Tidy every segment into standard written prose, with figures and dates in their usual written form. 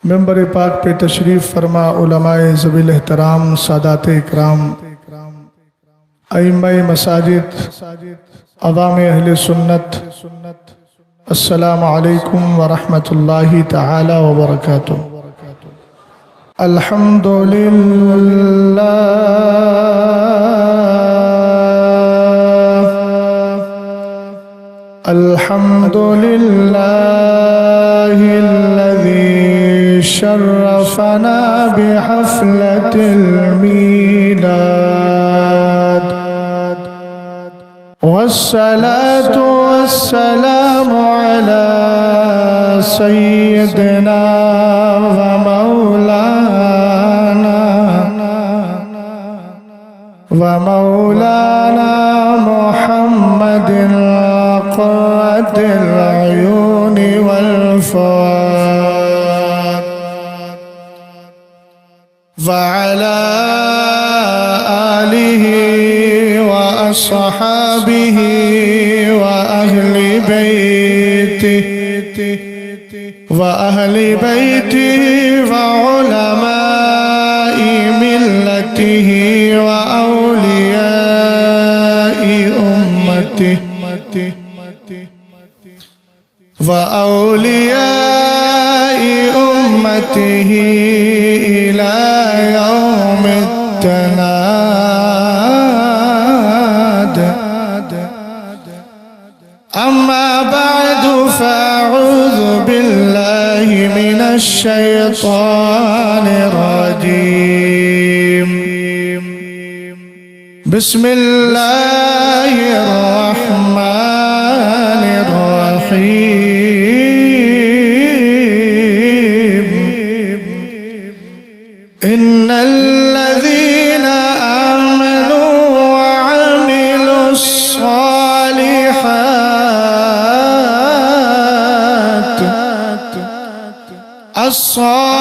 ممبر پاک پہ تشریف فرما علماء ذویل احترام، سادات اکرام، ائمہ مساجد، عوام اہل سنت، السلام علیکم ورحمۃ اللہ تعالی وبرکاتہ۔ الحمدللہ الحمدللہ الذی شرفنا بحفلة الميلاد، والصلاة والسلام على سيدنا ومولانا محمد قرة العيون والفؤاد، وعلى آله وأصحابه وأهل بيته وعلماء ملته وأولياء أمته إلى يوم التناد، أما بعد فأعوذ بالله من الشيطان الرجيم، بسم الله الرحمن الرحيم، إن الذين آمنوا وعملوا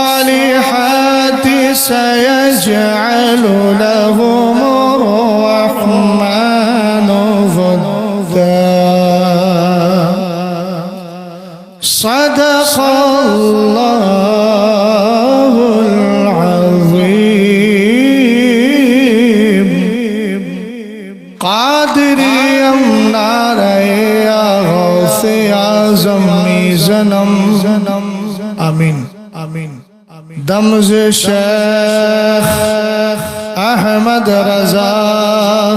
الصالحات سيجعل لهم الرحمن ودا، صدق الله العظيم۔ قادری امنارے غوث اعظم زنم آمین آمین۔ دمز شیخ احمد رضا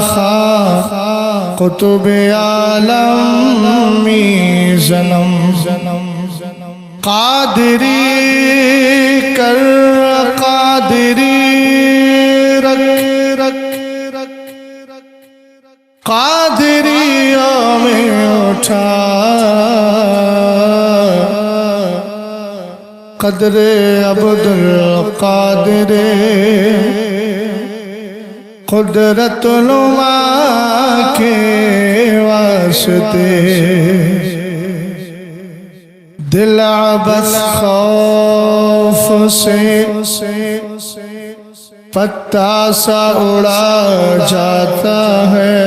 خاں قطب عالم زنم، قادری کر قادری رکھ قادریوں میں اٹھا، قدر عبد القادر قدرت نما کے واسطے، دل عبث خوف سے پتا سا اڑا جاتا ہے،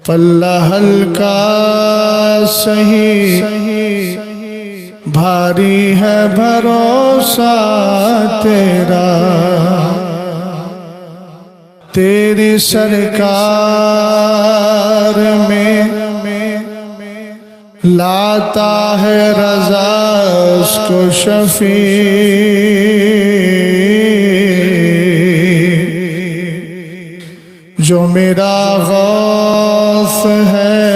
پلہ ہلکا سہی بھاری ہے بھروسہ تیرا، تیری سرکار میں لاتا ہے رضا اس کو شفیع، جو میرا غوث ہے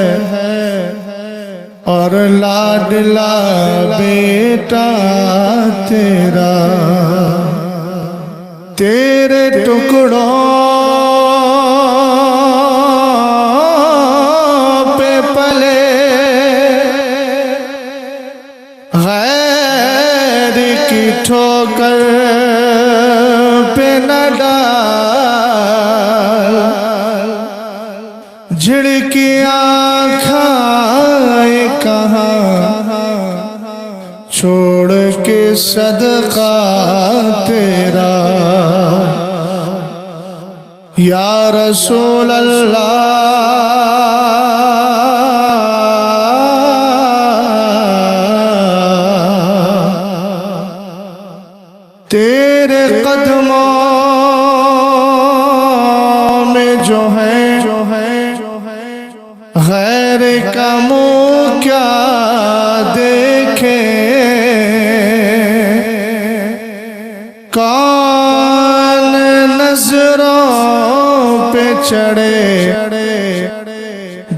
اور لاڈلا بیٹا تیرا، تیرے ٹکڑوں پہ پلے غیر کی ٹھوکر پہ نہ ڈال، جھڑکیاں کھائے کہاں چھوڑ کے صدقہ تیرا، یا رسول اللہ تیرے قدموں میں جو ہے غیر کا منہ کیا دیکھے، کون نظروں پہ چڑھے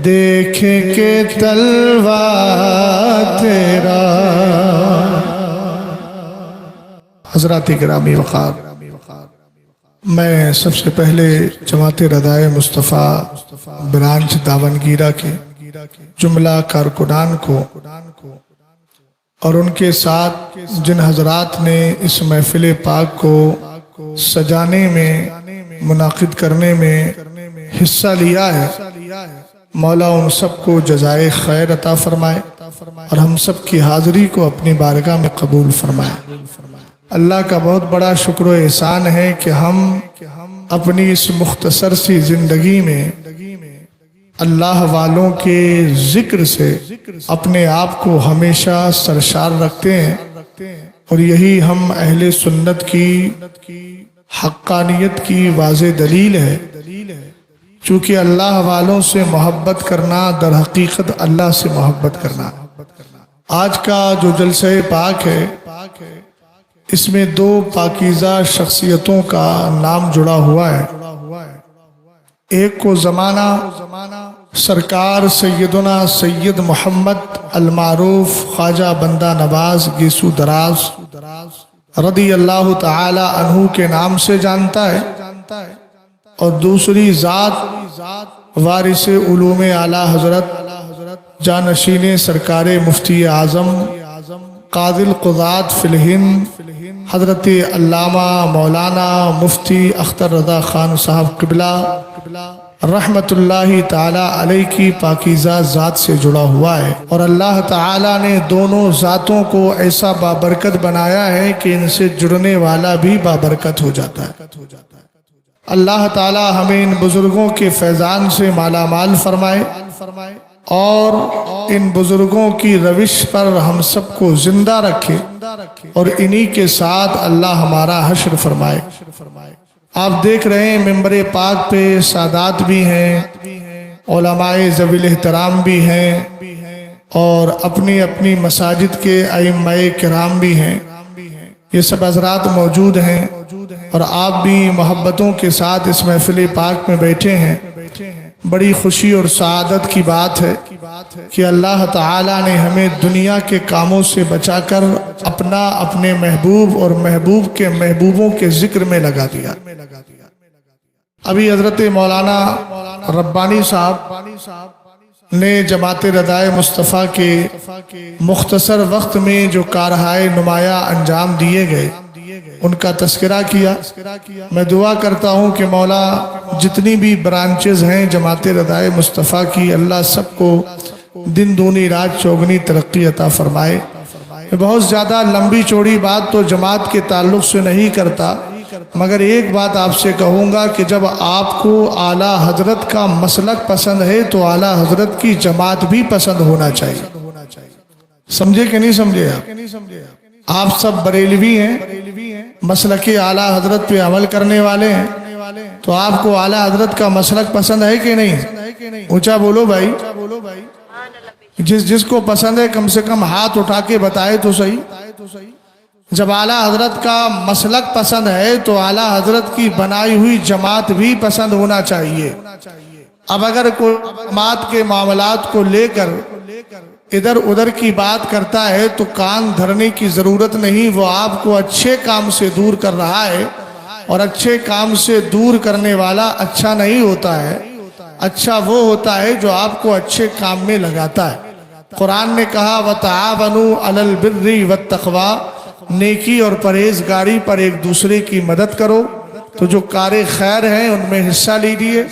دیکھے کہ تلوہ تیرا۔ حضرات گرامی وقار، میں سب سے پہلے جماعت ردائے مصطفیٰ برانچ داونگیرہ کے جملہ کارکنان کو اور ان کے ساتھ جن حضرات نے اس محفل پاک کو سجانے میں، منعقد کرنے میں حصہ لیا ہے، مولا ان سب کو جزائے خیر عطا فرمائے اور ہم سب کی حاضری کو اپنی بارگاہ میں قبول فرمائے۔ اللہ کا بہت بڑا شکر و احسان ہے کہ ہم اپنی اس مختصر سی زندگی میں اللہ والوں کے ذکر سے اپنے آپ کو ہمیشہ سرشار رکھتے ہیں، اور یہی ہم اہل سنت کی حقانیت کی واضح دلیل ہے، چونکہ اللہ والوں سے محبت کرنا در حقیقت اللہ سے محبت کرنا۔ آج کا جو جلسہ پاک ہے، اس میں دو پاکیزہ شخصیتوں کا نام جڑا ہوا ہے۔ ایک کو زمانہ سرکار سیدنا سید محمد المعروف خواجہ بندہ نواز گیسو دراز رضی اللہ تعالی عنہ کے نام سے جانتا ہے، اور دوسری ذات وارث علوم اعلیٰ حضرت جانشین سرکار مفتی اعظم قاضی القضات فی الہند حضرت علامہ مولانا مفتی اختر رضا خان صاحب قبلہ رحمت اللہ تعالی علیہ کی پاکیزہ ذات سے جڑا ہوا ہے، اور اللہ تعالی نے دونوں ذاتوں کو ایسا بابرکت بنایا ہے کہ ان سے جڑنے والا بھی بابرکت ہو جاتا ہے۔ اللہ تعالی ہمیں ان بزرگوں کے فیضان سے مالا مال فرمائے، اور ان بزرگوں کی روش پر ہم سب کو زندہ رکھے، اور انہی کے ساتھ اللہ ہمارا حشر فرمائے۔ آپ دیکھ رہے ہیں ممبر پاک پہ سادات بھی ہیں، علماء ذوی الاحترام بھی ہیں، اور اپنی اپنی مساجد کے ائمہ کرام بھی ہیں۔ یہ سب حضرات موجود ہیں، اور آپ بھی محبتوں کے ساتھ اس محفل پاک میں بیٹھے ہیں۔ بڑی خوشی اور سعادت کی بات ہے کہ اللہ تعالیٰ نے ہمیں دنیا کے کاموں سے بچا کر اپنے محبوب اور محبوب کے محبوبوں کے ذکر میں لگا دیا۔ ابھی حضرت مولانا ربانی صاحب نے جماعت ردائے مصطفیٰ کے مختصر وقت میں جو کارہائے نمایاں انجام دیے گئے، ان کا تذکرہ کیا۔ میں دعا کرتا ہوں کہ مولا جتنی بھی برانچز ہیں جماعت ردائے مصطفیٰ کی، اللہ سب کو دن دونی رات چوگنی ترقی عطا فرمائے۔ بہت زیادہ لمبی چوڑی بات تو جماعت کے تعلق سے نہیں کرتا، مگر ایک بات آپ سے کہوں گا کہ جب آپ کو اعلیٰ حضرت کا مسلک پسند ہے تو اعلیٰ حضرت کی جماعت بھی پسند ہونا چاہیے۔ سمجھے کہ نہیں سمجھے؟ آپ سب بریلوی ہیں، مسلک اعلیٰ حضرت پہ عمل کرنے والے ہیں، تو آپ کو اعلیٰ حضرت کا مسلک پسند ہے کہ نہیں؟ اونچا بولو بھائی۔ جس کو پسند ہے کم سے کم ہاتھ اٹھا کے بتائے تو صحیح۔ جب اعلیٰ حضرت کا مسلک پسند ہے تو اعلیٰ حضرت کی بنائی ہوئی جماعت بھی پسند ہونا چاہیے۔ اب اگر کوئی جماعت کے معاملات کو لے کر ادھر ادھر کی بات کرتا ہے تو کان دھرنے کی ضرورت نہیں، وہ آپ کو اچھے کام سے دور کر رہا ہے، اور اچھے کام سے دور کرنے والا اچھا نہیں ہوتا ہے، اچھا وہ ہوتا ہے جو آپ کو اچھے کام میں لگاتا ہے۔ قرآن نے کہا وَتَعَاوَنُوا عَلَى الْبِرِّ وَالتَّقْوَىٰ، نیکی اور پرہیزگاری پر ایک دوسرے کی مدد کرو۔ تو جو کار خیر ہیں ان میں حصہ لیجیے،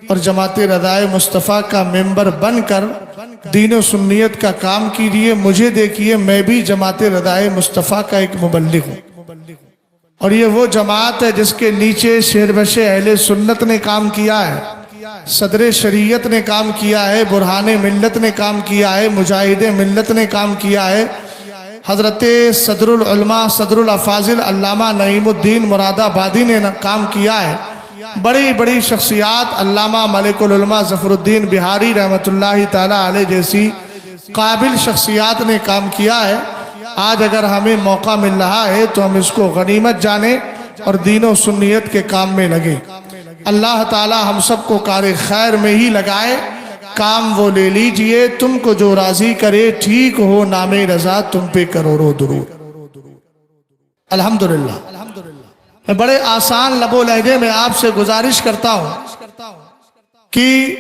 اور جماعت ردائے مصطفیٰ کا ممبر بن کر دین و سنیت کا کام کیجیے۔ مجھے دیکھیے، میں بھی جماعت ردائے مصطفیٰ کا ایک مبلغ ہوں، اور یہ وہ جماعت ہے جس کے نیچے شیر بش اہل سنت نے کام کیا ہے، صدر شریعت نے کام کیا ہے، برہان ملت نے کام کیا ہے، مجاہد ملت نے کام کیا ہے، حضرت صدر العلماء صدر الافاضل علامہ نعیم الدین مراد آبادی نے کام کیا ہے۔ بڑی بڑی شخصیات علامہ ملک العلماء ظفر الدین بہاری رحمۃ اللہ تعالیٰ علیہ جیسی قابل شخصیات نے کام کیا ہے۔ آج اگر ہمیں موقع مل رہا ہے تو ہم اس کو غنیمت جانیں اور دین و سنیت کے کام میں لگے۔ اللہ تعالیٰ ہم سب کو کار خیر میں ہی لگائے۔ کام وہ لے لیجئے تم کو جو راضی کرے، ٹھیک ہو نام رضا تم پہ کروڑوں درود۔ الحمدللہ میں بڑے آسان لب و لہجے میں آپ سے گزارش کرتا ہوں کہ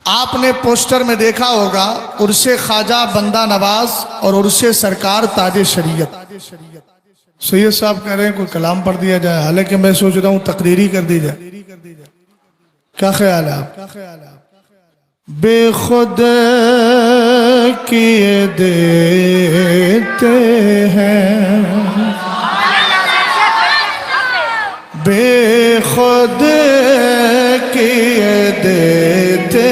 آپ نے پوسٹر میں دیکھا ہوگا عرس خواجہ بندہ نواز اور عرس سرکار تاج شریعت۔ سید صاحب کہہ رہے ہیں کوئی کلام پڑھ دیا جائے، حالانکہ میں سوچ رہا ہوں تقریری کر دی جائے۔ کیا خیال ہے آپ؟ بے خود کیے دیتے ہیں، بے خود کیے دیتے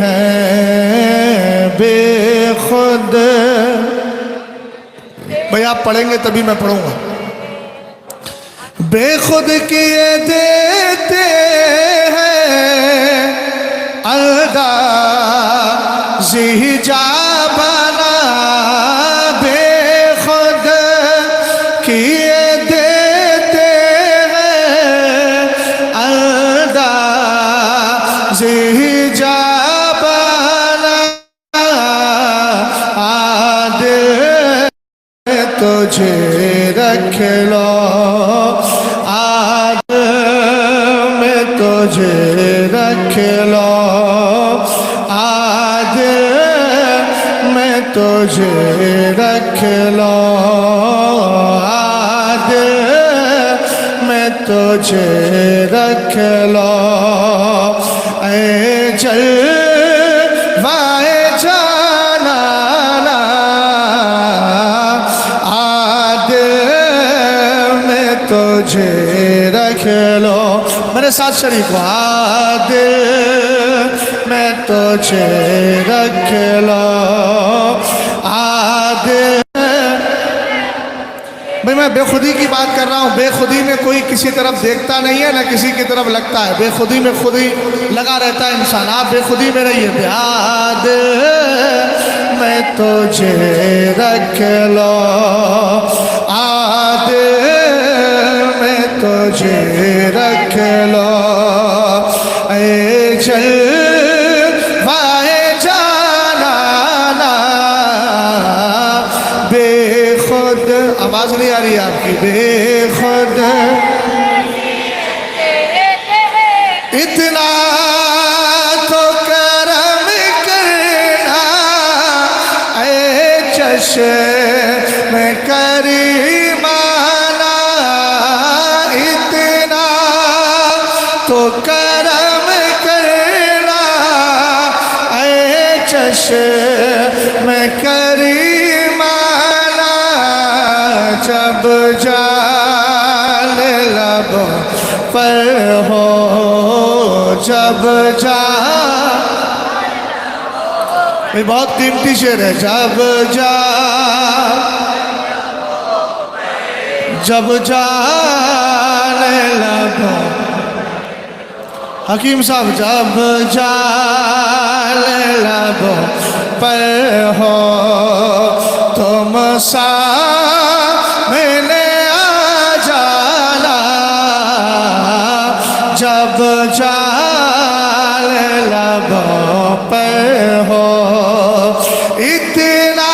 ہیں، بے خود۔ بھئی آپ پڑھیں گے تبھی میں پڑھوں گا۔ بے خود کیے دیتے ہیں، انداز جا بنا، بے خود کیے دیتے ہیں، انداز جا بنا، دل تجھے رکھ لو، آج میں تجھے رکھ لو، آج میں تجھے رکھ لو، آج میں تجھے رکھ لو، اے جلوائے جانانا، آج میں تجھے رکھ لو۔ میرے ساتھ شریک ہو، آج میں تجھے رکھ لو، آج۔ بھئی میں بے خودی کی بات کر رہا ہوں۔ بے خودی میں کوئی کسی طرف دیکھتا نہیں ہے، نہ کسی کی طرف لگتا ہے۔ بے خودی میں خود ہی لگا رہتا ہے انسان۔ آپ بے خودی میں رہیے۔ آج میں تجھے رکھ لو، آج میں تجھے رکھ لو، اے جلوائے جانانا، بے خود۔ آواز نہیں آ رہی آپ کی؟ بے خود اتنا تو کرم کرنا، اے چشم کریمانہ، اتنا تو کرم کرنا، اے چشم کریمانہ، جب جان لب پر ہو، جب جان، یہ بہت قیمتی شعر ہے۔ جب جان لب، حکیم صاحب، جب جان لب پر ہو، تم سامنے آ جانا، جب جان لب پر ہو، اتنا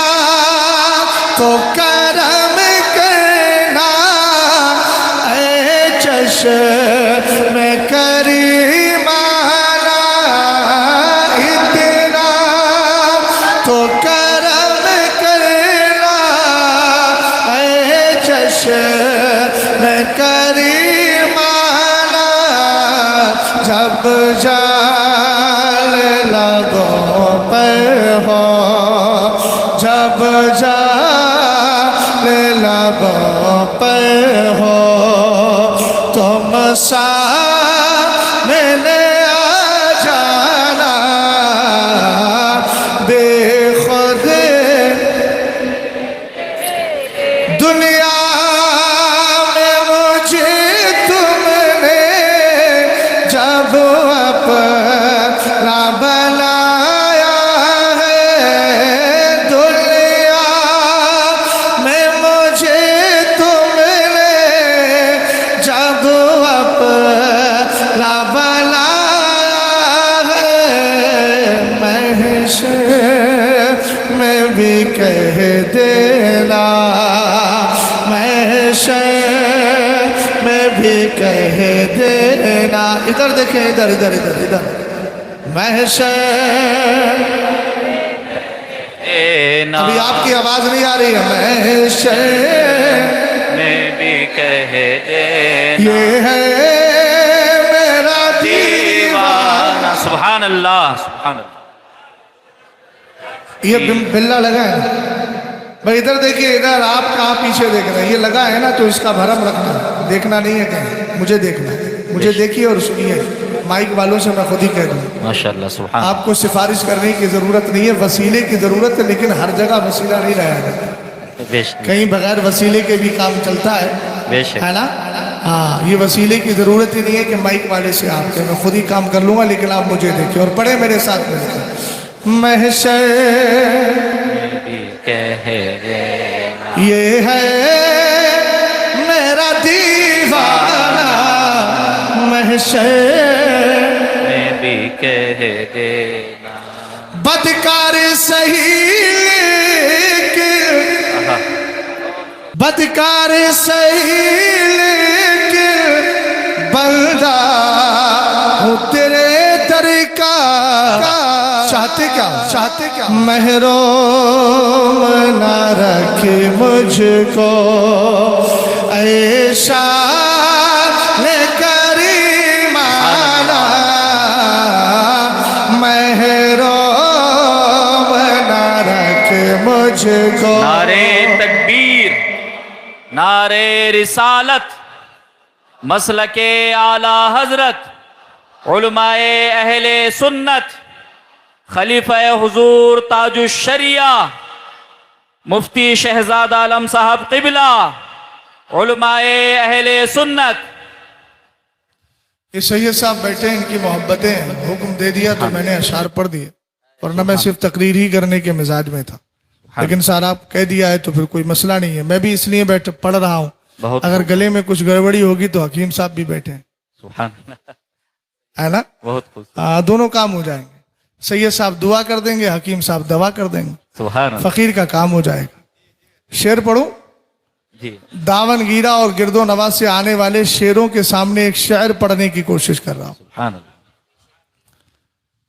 تو کرم کرنا، اے چشم کریمانہ، اتنا تو کرم کرنا، اے چشم کریمانہ، جب جان لبوں پر ہو، جب جان لبوں پر ہو، تم سامنے آ جانا، بے خود بھی کہہ دینا، محشر میں بھی کہہ دینا. ادھر دیکھیں، ادھر ادھر ادھر ادھر. محشر ابھی آپ کی آواز نہیں آ رہی ہے. محشر میں بھی کہہ دینا یہ ہے میرا دیوانہ. سبحان اللہ سبحان اللہ. یہ بلہ لگا ہے. بھائی ادھر دیکھیے، ادھر آپ کہاں پیچھے دیکھ رہے ہیں؟ یہ لگا ہے نا، تو اس کا بھرم رکھنا، دیکھنا نہیں ہے کہیں. مجھے دیکھنا ہے، مجھے دیکھیے اور سنیے. مائک والوں سے میں خود ہی کہہ دوں، ماشاءاللہ سبحان آپ کو سفارش کرنے کی ضرورت نہیں ہے، وسیلے کی ضرورت ہے، لیکن ہر جگہ وسیلہ نہیں رہا ہے. بے شک کہیں بغیر وسیلے کے بھی کام چلتا ہے، بے شک. ہے نا؟ ہاں، یہ وسیلے کی ضرورت ہی نہیں ہے کہ مائک والے سے آپ کے، میں خود ہی کام کر لوں گا، لیکن آپ مجھے دیکھیں اور پڑھیں میرے ساتھ مل کر. محشر میں بھی کہہ دینا یہ ہے میرا دیوانہ. محشر میں بھی کہہ دینا. بدکار سہی لیکن، بدکار سہی لیکن بندہ ہوں تیرے در کا. چاہتے کیا، چاہتے کیا؟ محروم نہ رکھ مجھ کو اے شان کریمانہ. محروم نہ رکھ مجھ کو. نعرے تکبیر، نعرے رسالت، مسلک اعلی حضرت، علماء اہل سنت، خلیفہ حضور تاج الشریعہ مفتی شہزاد عالم صاحب قبلہ، علماء اہل سنت. یہ سید صاحب بیٹھے، ان کی محبتیں ہیں. حکم دے دیا تو میں نے اشعار پڑھ دیے، ورنہ میں صرف تقریر ہی کرنے کے مزاج میں تھا، لیکن سارا آپ کہہ دیا ہے تو پھر کوئی مسئلہ نہیں ہے. میں بھی اس لیے پڑھ رہا ہوں، اگر گلے میں کچھ گڑبڑی ہوگی تو حکیم صاحب بھی بیٹھے ہیں، سبحان اللہ. ہے نا؟ بہت خوش. دونوں کام ہو جائیں گے. سید صاحب دعا کر دیں گے، حکیم صاحب دوا کر دیں گے، سبحان اللہ. فقیر کا کام ہو جائے گا. شعر پڑھوں؟ جی داون گیرا اور گرد و نواح سے آنے والے شعروں کے سامنے ایک شعر پڑھنے کی کوشش کر رہا ہوں. سبحان اللہ.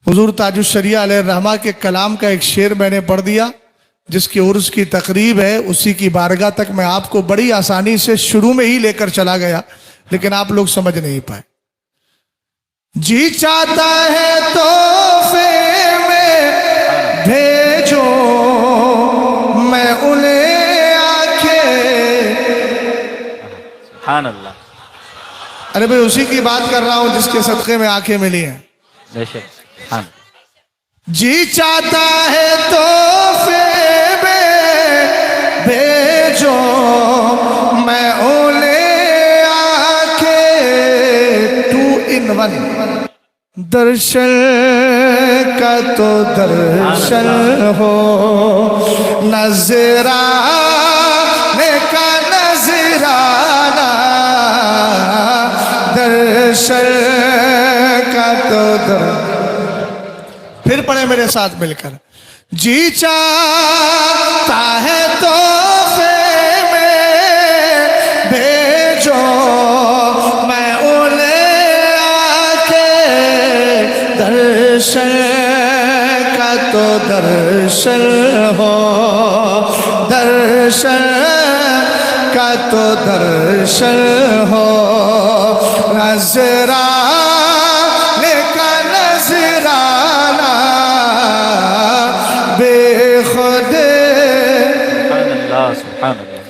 حضور تاج الشریعہ علیہ الرحمہ کے کلام کا ایک شعر میں نے پڑھ دیا، جس کی عرس کی تقریب ہے. اسی کی بارگاہ تک میں آپ کو بڑی آسانی سے شروع میں ہی لے کر چلا گیا، لیکن آپ لوگ سمجھ نہیں پائے. جی چاہتا ہے تحفے میں بھیجو میں انہیں آنکھیں. سبحان اللہ. ارے بھئی اسی کی بات کر رہا ہوں جس کے صدقے میں آنکھیں ملی ہیں. بے شک. سبحان اللہ. جی چاہتا ہے تحفے میں بھیجو میں انہیں آنکھیں. 2 in 1. درشن کا تو درشن ہو، نظرانے کا نظرانہ. درشن کا تو پھر پڑھیں میرے ساتھ مل کر. جی چاہتا ہے تحفے میں بھیجو میں انہیں آنکھیں. درشن کا تو درشن ہو، درشن کا تو درشن ہو، نظرانے کا نظرانہ. بے خود، سبحان اللہ سبحان اللہ.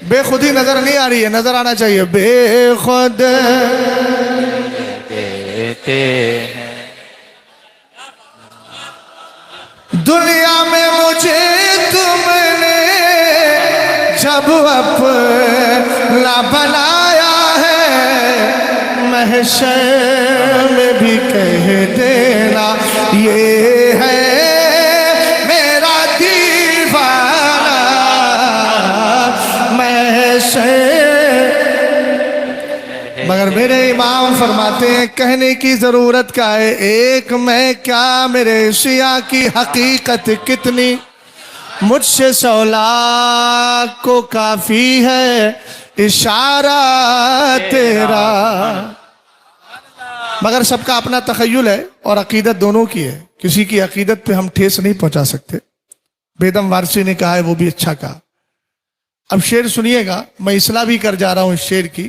بے خودی نظر نہیں آ رہی ہے، نظر آنا چاہیے. بے خود دیتے ہیں دنیا میں مجھے تم نے جب اپنا بنایا ہے. محشر میں بھی کہہ دینا یہ ہے میرا دیوانہ. مگر میرے امام فرماتے ہیں کہنے کی ضرورت کیا ہے، ایک میں کیا میرے شیعہ کی حقیقت کتنی. مجھ سے 100 لاکھ کو کافی ہے اشارہ تیرا. مگر سب کا اپنا تخیل ہے اور عقیدت دونوں کی ہے. کسی کی عقیدت پہ ہم ٹھیس نہیں پہنچا سکتے. بیدم وارسی نے کہا ہے وہ بھی اچھا کہا. اب شعر سنیے گا. میں اصلاح بھی کر جا رہا ہوں اس شعر کی.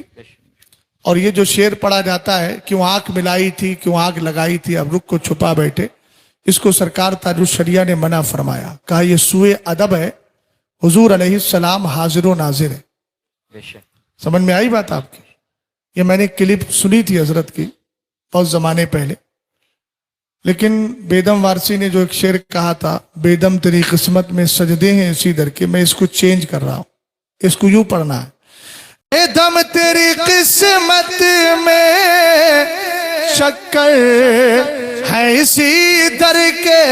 اور یہ جو شعر پڑھا جاتا ہے کیوں آنکھ ملائی تھی کیوں آنکھ لگائی تھی اب رخ کو چھپا بیٹھے، اس کو سرکار تاج الشریعہ نے منع فرمایا. کہا یہ سوء ادب ہے. حضور علیہ السلام حاضر و ناظر ہے. بے شک. سمجھ میں آئی بات آپ کی؟ یہ میں نے کلپ سنی تھی حضرت کی بہت زمانے پہلے. لیکن بیدم وارسی نے جو ایک شعر کہا تھا، بیدم تیری قسمت میں سجدے ہیں اسی در کے، میں اس کو چینج کر رہا ہوں. اس کو یوں پڑھنا ہے. بیدم تیری قسمت میں شکر ہے اسی در کے.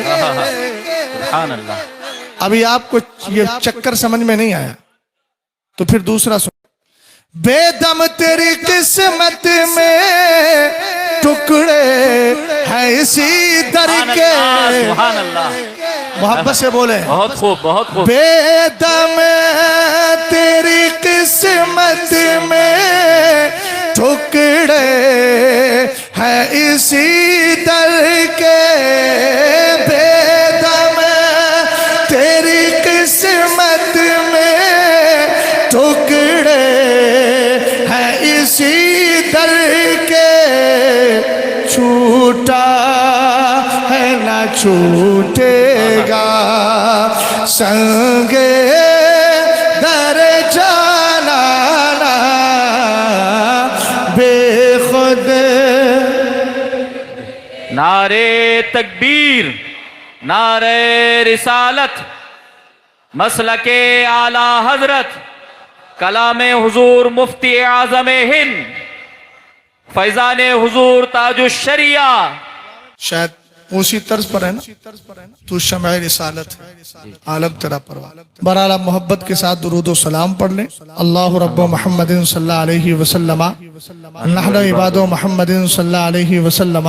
سبحان اللہ. ابھی آپ کو یہ چکر سمجھ میں نہیں آیا تو پھر دوسرا سن. بیدم تیری قسمت میں ٹکڑے ہیں اسی در کے. سبحان اللہ. محبت سے بولے. بہت خوب بہت خوب. بیدم تیری قسمت میں ٹکڑے ہیں اسی در کے. بیدم تیری قسمت میں ٹکڑے ہیں اسی در کے. چھوٹا ہے نہ چھوٹے گا سنگ در جانانا بے خود. نعرے تکبیر، نعرے رسالت، مسلک اعلی حضرت، کلام حضور مفتی اعظم ہند، فیضان حضور تاج الشریعہ. شاید اسی طرز پر ہے نا تو شمع رسالت ہے، عالم تیرا پروان. برحال محبت کے ساتھ درود و سلام پڑھ لیں. اللہ رب محمد صلی اللہ علیہ وسلم، نحن عباد محمد صلی اللہ علیہ وسلم،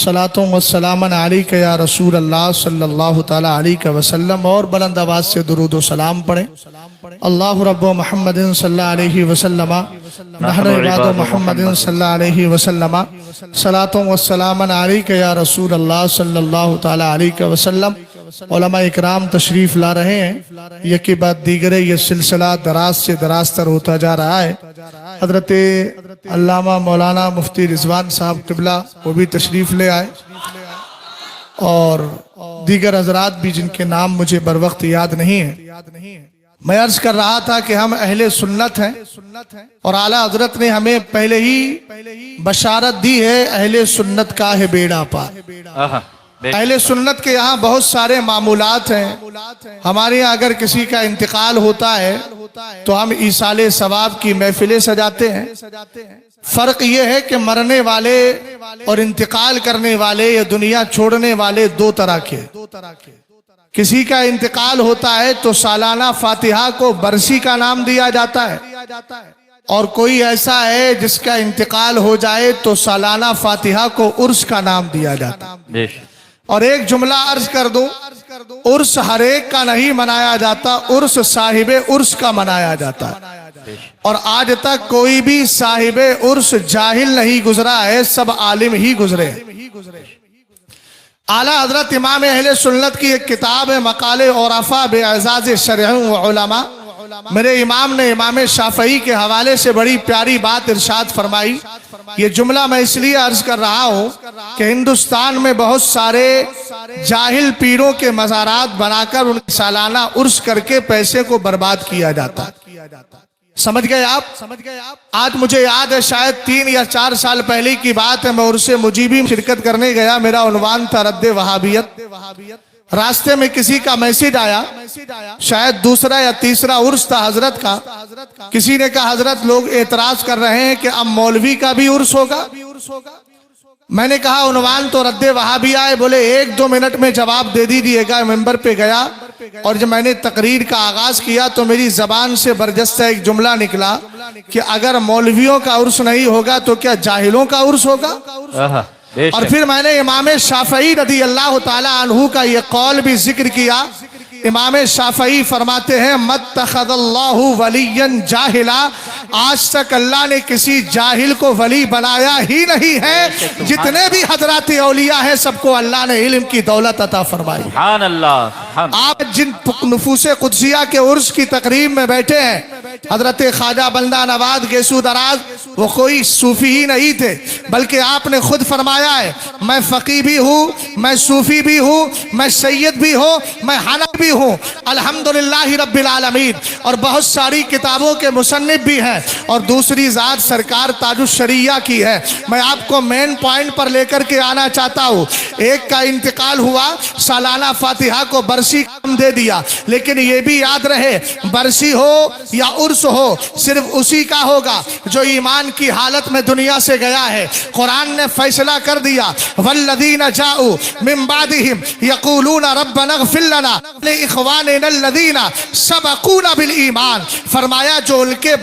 صلاۃ و سلام علیک یا رسول اللہ صلی اللہ تعالی علیہ وسلم. اور بلند آواز سے درود و سلام پڑھیں. اللہ رب محمد صلی اللہ علیہ وسلم، نحن عباد محمد صلی اللہ علیہ وسلم، صلاۃ و سلام علیک یا رسول اللہ صلی اللہ تعالی علیہ وسلم. علماء اکرام تشریف لا رہے ہیں. یکی بعد دیگر یہ سلسلہ دراز سے دراز تر ہوتا جا رہا ہے. حضرت علامہ مولانا مفتی رضوان صاحب قبلہ وہ بھی تشریف لے آئے اور دیگر حضرات بھی جن کے نام مجھے بر وقت یاد نہیں ہیں. میں عرض کر رہا تھا کہ ہم اہل سنت ہیں اور اعلیٰ حضرت نے ہمیں پہلے ہی بشارت دی ہے اہل سنت کا ہے بیڑا پار. اہل سنت کے یہاں بہت سارے معمولات ہیں. ہمارے یہاں اگر کسی کا انتقال ہوتا ہے تو ہم ایصال ثواب کی محفلیں سجاتے ہیں. فرق یہ ہے کہ مرنے والے اور انتقال کرنے والے یا دنیا چھوڑنے والے دو طرح کے. کسی کا انتقال ہوتا ہے تو سالانہ فاتحہ کو برسی کا نام دیا جاتا ہے، اور کوئی ایسا ہے جس کا انتقال ہو جائے تو سالانہ فاتحہ کو عرس کا نام دیا جاتا ہے. اور ایک جملہ عرض کر دوں، عرس ہر ایک کا نہیں منایا جاتا، عرس صاحب عرس کا منایا جاتا ہے. اور آج تک کوئی بھی صاحب عرس جاہل نہیں گزرا ہے، سب عالم ہی گزرے. اعلیٰ حضرت امام اہل سنت کی ایک کتاب ہے مقال عرفا باعزاز شرع و علماء. میرے امام نے امام شافعی کے حوالے سے بڑی پیاری بات ارشاد فرمائی. یہ جملہ میں اس لیے عرض کر رہا ہوں کہ ہندوستان میں بہت سارے جاہل پیروں کے مزارات بنا کر ان کی سالانہ عرس کر کے پیسے کو برباد کیا جاتا ہے. سمجھ گئے آپ؟ آج مجھے یاد ہے شاید 3 یا 4 سال پہلے کی بات ہے، میں عرس مجیبی شرکت کرنے گیا. میرا عنوان تھا رد وہابیت. راستے میں کسی کا میسیج آیا، شاید دوسرا یا تیسرا عرس تھا حضرت کا. کسی نے کہا حضرت لوگ اعتراض کر رہے ہیں کہ اب مولوی کا بھی عرس ہوگا. میں نے کہا عنوان تو رد وہابیہ ہے. بولے 1-2 منٹ میں جواب دے دیجیے گا. ممبر پہ گیا اور جب میں نے تقریر کا آغاز کیا تو میری زبان سے برجستہ ایک جملہ نکلا کہ اگر مولویوں کا عرس نہیں ہوگا تو کیا جاہلوں کا عرس ہوگا؟ اور پھر میں نے امام شافعی رضی اللہ تعالی عنہ کا یہ قول بھی ذکر کیا امام شافعی فرماتے ہیں متخذ اللہ ولیًا جاہلا، آج تک اللہ نے کسی جاہل کو ولی بنایا ہی نہیں ہے، جتنے بھی حضرات اولیاء ہیں سب کو اللہ نے علم کی دولت عطا فرمائی۔ سبحان اللہ۔ آپ جن نفوس قدسیہ کے عرس کی تقریب میں بیٹھے ہیں، حضرت خواجہ بندہ نواز گیسو دراز وہ کوئی صوفی ہی نہیں تھے، بلکہ آپ نے خود فرمایا ہے میں فقی بھی ہوں، میں صوفی بھی ہوں، میں سید بھی ہوں، میں حنف بھی ہوں، الحمدللہ رب العالمین، اور بہت ساری کتابوں کے مصنف بھی ہیں، اور دوسری ذات سرکار تاج الشریعہ کی ہے۔ میں آپ کو مین پوائنٹ پر لے کر کے آنا چاہتا ہوں۔ ایک کا انتقال ہوا، سالانہ فاتحہ کو برسی دے دیا، لیکن یہ بھی یاد رہے برسی ہو یا عرس ہو صرف اسی کا ہوگا جو ایمان کی حالت میں دنیا سے گیا ہے۔ قرآن نے فیصلہ کر دیا والذین جاؤوا من بعدہم یقولون ربنا اغفر لنا لاخواننا الذین سبقونا بالایمان، فرمایا جو ان کے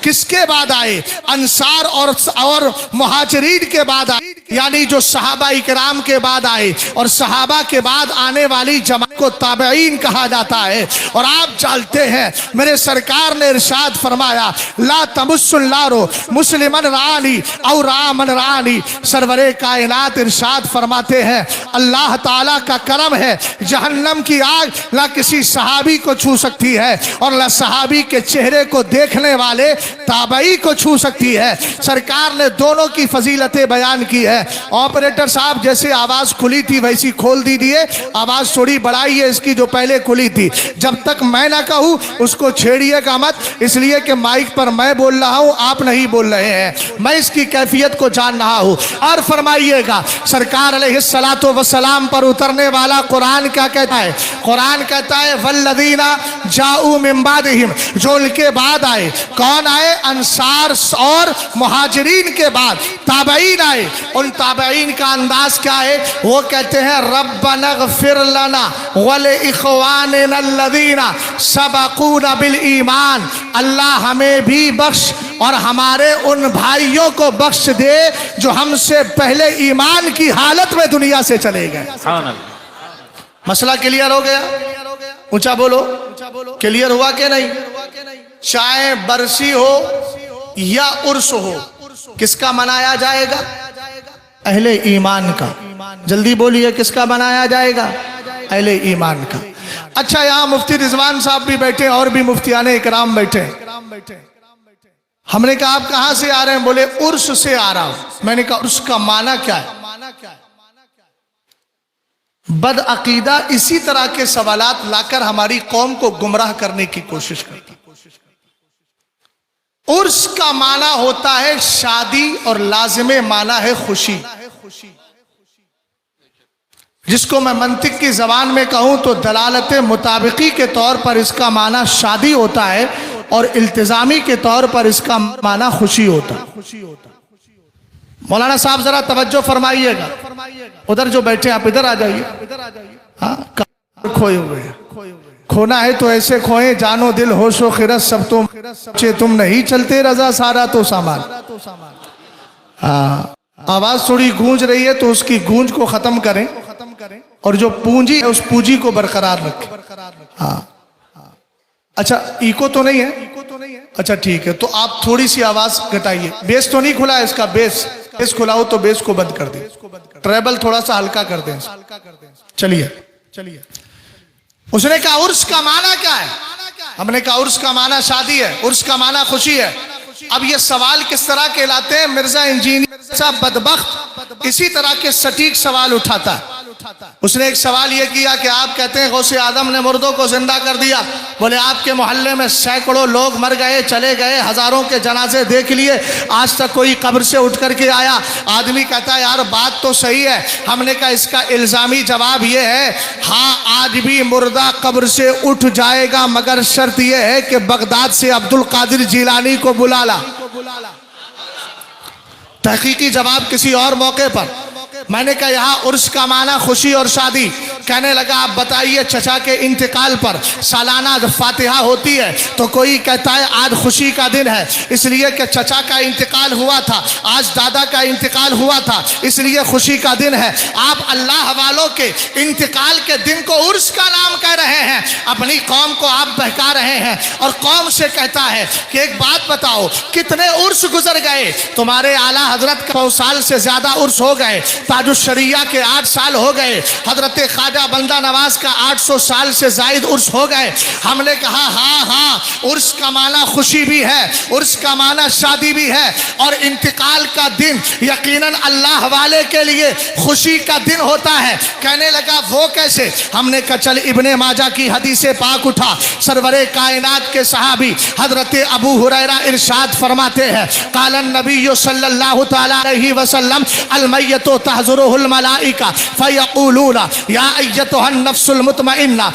کس کے بعد آئے؟ انصار اور مہاجرین کے بعد آئے، یعنی جو صحابہ اکرام کے بعد آئے، اور صحابہ کے بعد آنے والی جماعت کو تابعین کہا جاتا ہے۔ اور آپ جانتے ہیں میرے سرکار نے ارشاد فرمایا لا تمس النار مسلما رعانی او رعا من رعانی، سرور کائنات ارشاد فرماتے ہیں اللہ تعالیٰ کا کرم ہے جہنم کی آگ نہ کسی صحابی کو چھو سکتی ہے اور نہ صحابی کے چہرے کو دیکھنے والے تابعی کو چھو سکتی ہے۔ سرکار نے دونوں کی فضیلتیں بیان کی ہے۔ آپریٹر صاحب جیسے آواز کھلی تھی ویسی کھول دیجیے، آواز تھوڑی بڑھائی ہے اس کی جو پہلے کھلی تھی، جب تک میں نہ کہوں اس کو چھیڑیے گا مت، اس لیے کہ مائک پر میں بول رہا ہوں آپ نہیں بول رہے ہیں، میں اس کی کیفیت کو جان رہا ہوں۔ اور فرمائیے گا سرکار علیہ الصلاۃ والسلام پر اترنے والا قرآن کیا کہتا ہے؟ قرآن کہتا ہے والذین جاؤوا من بعدہم، جو ان کے بعد آئے، کون آئے؟ انصار اور مہاجرین کے بعد تابعین آئے۔ ان تابعین کا انداز کیا ہے؟ وہ کہتے ہیں ربنا اغفر لنا ولاخواننا الذین سبقونا بالایمان، اللہ ہمیں بھی بخش اور ہمارے ان بھائیوں کو بخش دے جو ہم سے پہلے ایمان کی حالت میں دنیا سے چلے گئے۔ سبحان اللہ۔ مسئلہ کلیئر ہو گیا؟ اونچا بولو، کلیئر ہوا کہ نہیں؟ چاہے برسی ہو یا عرس ہو کس کا منایا جائے گا؟ اہل ایمان کا۔ جلدی بولیے کس کا منایا جائے گا؟ اہل ایمان کا۔ اچھا یہاں مفتی رضوان صاحب بھی بیٹھے اور بھی مفتیان اکرام بیٹھے، ہم نے کہا آپ کہاں سے آ رہے ہیں؟ بولے عرس سے آ رہا ہوں۔ میں نے کہا عرس کا معنی کیا ہے؟ بد عقیدہ اسی طرح کے سوالات لا کر ہماری قوم کو گمراہ کرنے کی کوشش کرتا۔ عرس کا معنی ہوتا ہے شادی اور لازم معنی ہے خوشی، جس کو میں منطق کی زبان میں کہوں تو دلالت مطابقی کے طور پر اس کا معنی شادی ہوتا ہے اور التزامی کے طور پر اس کا معنی خوشی ہوتا ہے۔ مولانا صاحب ذرا توجہ فرمائیے گا، ادھر جو بیٹھے آپ ادھر آ جائیے۔ ہاں کھوئے ہوئے ہیں، کھونا ہے تو ایسے کھوئیں جانو دل ہوش و خرد سب تم نہیں چلتے رضا سارا تو سامان۔ آواز تھوڑی گونج رہی ہے تو اس کی گونج کو ختم کریں اور جو پونجی ہے اس پونجی کو برقرار رکھیں۔ اچھا ایکو تو نہیں ہے؟ اچھا ٹھیک ہے، تو آپ تھوڑی سی آواز گھٹائیے۔ بیس تو نہیں کھلا ہے اس کا؟ بیس کھلا ہو تو بیس کو بند کر دیں، ٹریبل تھوڑا سا ہلکا کر دیں۔ چلیے اس نے کہا عرس کا معنی کیا ہے؟ ہم نے کہا عرس کا معنی شادی ہے، عرس کا معنی خوشی ہے۔ اب یہ سوال کس طرح کے لاتے ہیں؟ مرزا انجینئر صاحب بدبخت اسی طرح کے سٹیک سوال اٹھاتا ہے۔ اس نے ایک سوال یہ کیا کہ آپ کہتے ہیں غوث اعظم نے مردوں کو زندہ کر دیا، بولے آپ کے محلے میں سینکڑوں لوگ مر گئے، چلے گئے، ہزاروں کے جنازے دیکھ لیے، آج تک کوئی قبر سے اٹھ کر کے آیا؟ آدمی کہتا ہے یار بات تو صحیح ہے۔ ہم نے کہا اس کا الزامی جواب یہ ہے ہاں آج بھی مردہ قبر سے اٹھ جائے گا، مگر شرط یہ ہے کہ بغداد سے عبد القادر جیلانی کو بلا لا۔ تحقیقی جواب کسی اور موقع پر۔ میں نے کہا یہاں عرس کا معنی خوشی اور شادی، کہنے لگا آپ بتائیے چچا کے انتقال پر سالانہ جب فاتحہ ہوتی ہے تو کوئی کہتا ہے آج خوشی کا دن ہے، اس لیے کہ چچا کا انتقال ہوا تھا، آج دادا کا انتقال ہوا تھا، اس لیے خوشی کا دن ہے۔ آپ اللہ والوں کے انتقال کے دن کو عرس کا نام کہہ رہے ہیں، اپنی قوم کو آپ بہکا رہے ہیں، اور قوم سے کہتا ہے کہ ایک بات بتاؤ کتنے عرس گزر گئے؟ تمہارے اعلیٰ حضرت کا 100 سال سے زیادہ عرس ہو گئے، تاج الشریعہ کے 8 سال ہو گئے، حضرت خواجہ بندہ نواز کا 800 سال سے زائد عرس ہو گئے۔ ہم نے کہا ہاں عرس کا معنی خوشی بھی ہے، عرس کا معنی شادی بھی ہے، اور انتقال کا دن یقیناً اللہ والے کے لیے خوشی کا دن ہوتا ہے۔ کہنے لگا وہ کیسے؟ ہم نے کہا چل ابن ماجہ کی حدیث پاک اٹھا، سرور کائنات کے صحابی حضرت ابو ہریرہ ارشاد فرماتے ہیں قال النبی صلی اللہ تعالی علیہ وسلم المیت تحضرہ الملائکہ فیقولون یا ایتها النفس المطمئنہ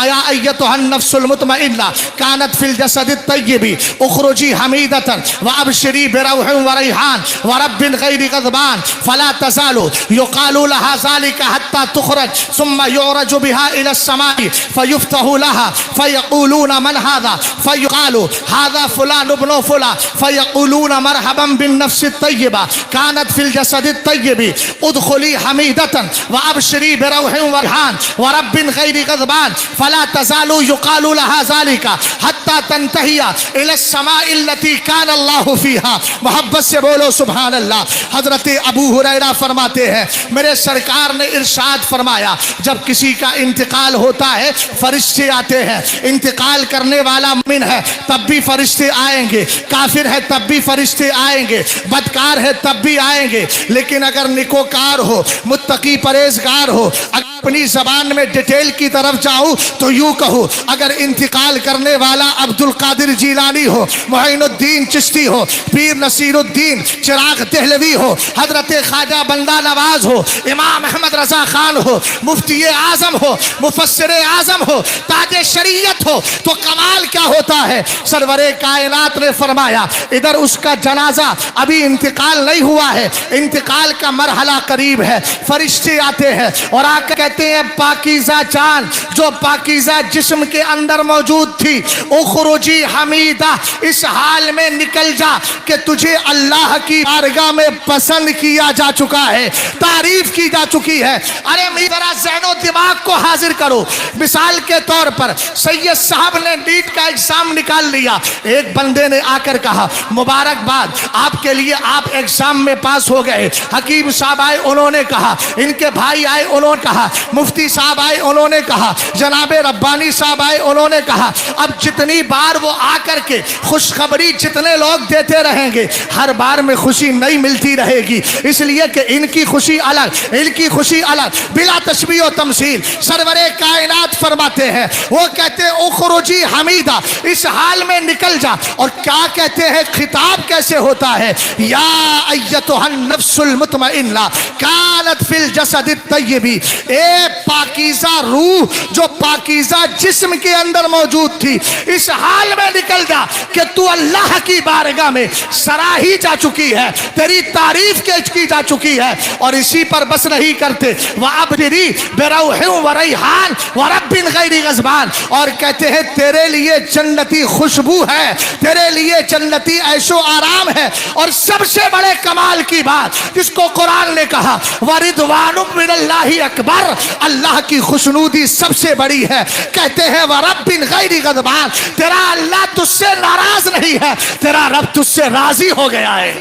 یا ایتها النفس المطمئنہ کانت فی الجسد الطیب اخرجی حمیدتا وابشری بروح وریحان ورب غیر غضبان فلا تزال یقال لها ذلك حتى تخرج ثم يعرج بها الى السماء فيفتح لها فيقولون من هذا فيقال هذا فلان ابن فلان فيقولون مرحبا بالنفس الطيبة كانت في الجسد الطيب ادخلي حميدة وابشري بروح وريحان ورب غير غضبان فلا تزال يقال لها ذلك حتى تنتهي الى السماء التي كان الله فيها۔ محبت سے بولو سبحان اللہ۔ حضرت ابو ہریرہ فرماتے ہیں میرے سرکار نے ارشاد فرمایا جب کسی کا انتقال ہوتا ہے فرشتے آتے ہیں، انتقال کرنے والا مومن ہے تب بھی فرشتے آئیں گے، کافر ہے تب بھی فرشتے آئیں گے، بدکار ہے تب بھی آئیں گے، لیکن اگر نیکوکار ہو، متقی پرہیزگار ہو، اپنی زبان میں ڈیٹیل کی طرف جاؤ تو یوں کہو اگر انتقال کرنے والا عبد القادر جیلانی ہو، معین الدین چشتی ہو، پیر نصیر الدین چراغ دہلوی ہو، حضرت خواجہ بندہ نواز ہو، امام احمد رضا خان ہو، مفتی اعظم ہو، مفسر اعظم ہو، تاج شریعت ہو، تو کمال کیا ہوتا ہے؟ سرور کائنات نے فرمایا ادھر اس کا جنازہ ابھی انتقال نہیں ہوا ہے، انتقال کا مرحلہ قریب ہے، فرشتے آتے ہیں اور آ کے کہتے ہیں پاکیزہ جان جو پاکیزہ جسم کے اندر موجود تھی اخرجی حمیدہ، اس حال میں نکل جا کہ تجھے اللہ کی بارگاہ میں پسند کیا جا چکا ہے، تعریف کی جا چکی ہے۔ ارے میرا ذہن و دماغ کو حاضر کرو، مثال کے طور پر سید صاحب نے نیٹ کا ایگزام نکال لیا، ایک بندے نے آ کر کہا مبارکباد آپ کے لیے، آپ ایگزام میں پاس ہو گئے۔ حکیم صاحب آئے انہوں نے کہا، ان کے بھائی آئے انہوں نے کہا، مفتی صاحب آئے انہوں نے کہا، جناب ربانی صاحب آئے انہوں نے کہا۔ اب جتنی بار وہ آ کر کے خوشخبری جتنے لوگ دیتے رہیں گے ہر بار میں خوشی نہیں ملتی رہے گی، اس لیے کہ ان کی خوشی الگ ان کی خوشی الگ، بلا تشبیہ و تمثیل۔ سرور کائنات فرماتے ہیں وہ کہتے ہیں اخرجی حمیدہ، اس حال میں نکل جا، اور کیا کہتے ہیں خطاب کیسے ہوتا ہے؟ یا ایتها النفس المطمئنہ کانت فی الجسد الطیب، اے پاکیزہ روح جو پاکیزہ جسم کے اندر موجود تھی، اس حال میں نکل جا کہ تو اللہ کی بارگاہ میں سراہی جا چکی ہے، تیری تعریف کی جا چکی ہے۔ اور اسی پر بس نہیں کرتے وَأَبْشِرِي بِرَوْحٍ وَرَيْحَانٍ وَرَبٍّ غَيْرِ غَضْبَانٍ، اور کہتے ہیں تیرے لیے جنتی خوشبو ہے، تیرے لیے جنتی عیش و آرام ہے، اور سب سے بڑے کمال کی بات جس کو قرآن نے کہا وَرِضْوَانٌ مِّنَ اللَّهِ اکبر، اللہ کی خوشنودی سب سے بڑی ہے۔ کہتے ہیں وَرَبٍّ غَيْرِ غَضْبَانٍ، تیرا اللہ تجھ سے ناراض نہیں ہے، تیرا رب تجھ سے راضی ہو گیا ہے۔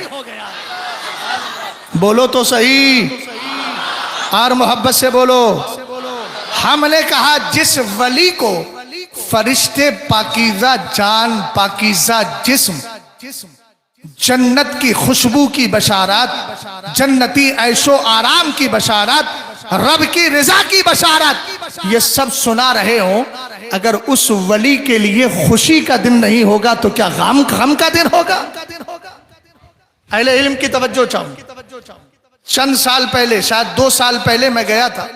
بولو تو صحیح اور محبت سے بولو۔ ہم نے کہا جس ولی کو فرشتے پاکیزہ جان پاکیزہ جسم جنت کی خوشبو کی بشارات، جنتی عیش و آرام کی بشارات، رب کی رضا کی بشارات، یہ سب سنا رہے ہوں، اگر اس ولی کے لیے خوشی کا دن نہیں ہوگا تو کیا غم کا دن ہوگا؟ اہل علم کی توجہ چاہوں۔ چند سال پہلے، شاید 2 سال پہلے میں گیا تھا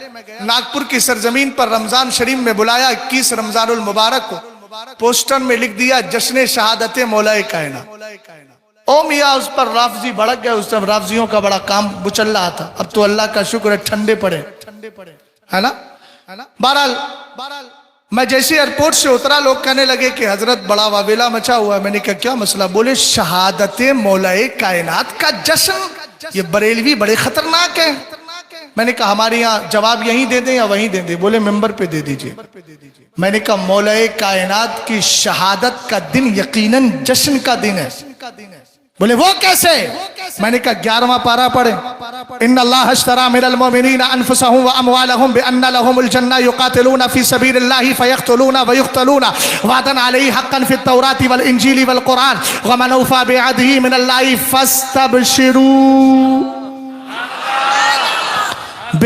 ناگپور کی سرزمین پر، رمضان شریف میں بلایا 21 رمضان المبارک کو، پوسٹر میں لکھ دیا جشن شہادت مولا کائنات۔ او میاں اس پر رافضی بھڑک گئے، اس طرف رافضیوں کا بڑا کام بچل رہا تھا، اب تو اللہ کا شکر ہے ٹھنڈے پڑے ہے نا۔ بہرحال میں جیسے ایئرپورٹ سے اترا لوگ کہنے لگے کہ حضرت بڑا واویلا مچا ہوا ہے. میں نے کہا کیا مسئلہ؟ بولے شہادت مولا کائنات کا جشن. یہ بریلوی بڑے خطرناک ہیں. میں نے کہا ہمارے یہاں جواب یہیں دے دیں یا وہیں دے دیں؟ بولے ممبر پہ دے دیجئے. میں نے کہا مولا کائنات کی شہادت کا دن یقیناً جشن کا دن ہے. بولے وہ کیسے؟ میں نے کہا 11واں پارہ پڑھیں. ان اللہ اشترى من المؤمنین انفسهم واموالهم بان لهم الجنہ یقاتلون فی سبیل اللہ فیقتلون ویقتلون وعدا علیہ حقا فی التوراة والانجیل والقرآن ومن اوفى بعهده من اللہ فاستبشروا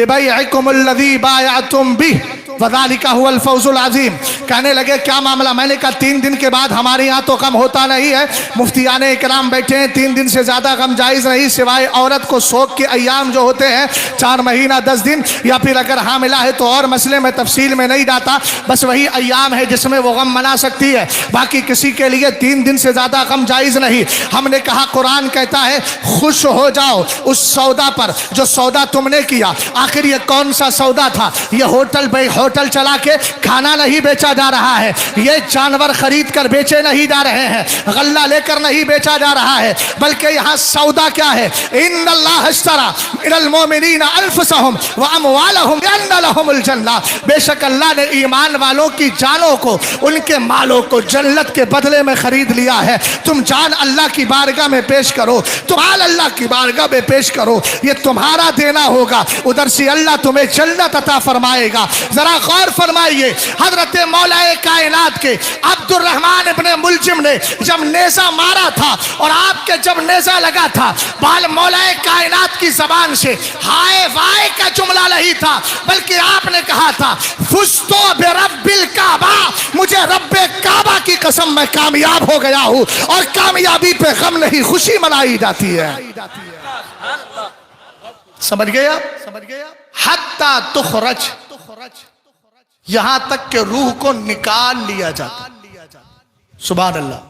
ببیعکم الذی بایعتم به وذالک هو الفوز العظیم. کہنے لگے کیا معاملہ؟ میں نے کہا 3 دن کے بعد ہمارے یہاں تو غم ہوتا نہیں ہے. مفتیان اکرام بیٹھے ہیں, 3 دن سے زیادہ غم جائز نہیں سوائے عورت کو سوگ کے ایام جو ہوتے ہیں 4 مہینہ 10 دن, یا پھر اگر حاملہ ہے تو اور مسئلے میں تفصیل میں نہیں جاتا, بس وہی ایام ہے جس میں وہ غم منا سکتی ہے. باقی کسی کے لیے 3 دن سے زیادہ غم جائز نہیں. ہم نے کہا قرآن کہتا ہے خوش ہو جاؤ اس سودا پر جو سودا تم نے کیا. آخر یہ کون سا سودا تھا؟ یہ ہوٹل چلا کے کھانا نہیں بیچا جا رہا ہے, یہ جانور خرید کر بیچے نہیں جا رہے ہیں, غلہ لے کر نہیں بیچا جا رہا ہے, بلکہ یہاں سودا کیا ہے؟ ان اللہ اشترى من المؤمنین انفسهم واموالهم بان لهم الجنہ. بے شک اللہ نے ایمان والوں کی جانوں کو, ان کے مالوں کو جنت کے بدلے میں خرید لیا ہے. تم جان اللہ کی بارگاہ میں پیش کرو, تم مال اللہ کی بارگاہ میں پیش کرو, یہ تمہارا دینا ہوگا, ادھر سے اللہ تمہیں جنت عطا فرمائے گا. ذرا غور فرمائیے, حضرت مولا کائنات کے عبد الرحمن ابن ملجم نے جب نیزہ مارا تھا اور آپ کے جب نیزہ لگا تھا, بال مولا کائنات کی زبان سے ہائے وائے کا جملہ نہیں تھا, بلکہ آپ نے کہا تھا فزتو برب الکعبہ, مجھے رب کعبہ کی قسم میں کامیاب ہو گیا ہوں. اور کامیابی پہ غم نہیں خوشی منائی جاتی ہے. سمجھ گیا؟ حتی تخرج, یہاں تک کہ روح کو نکال لیا جاتا. سبحان اللہ.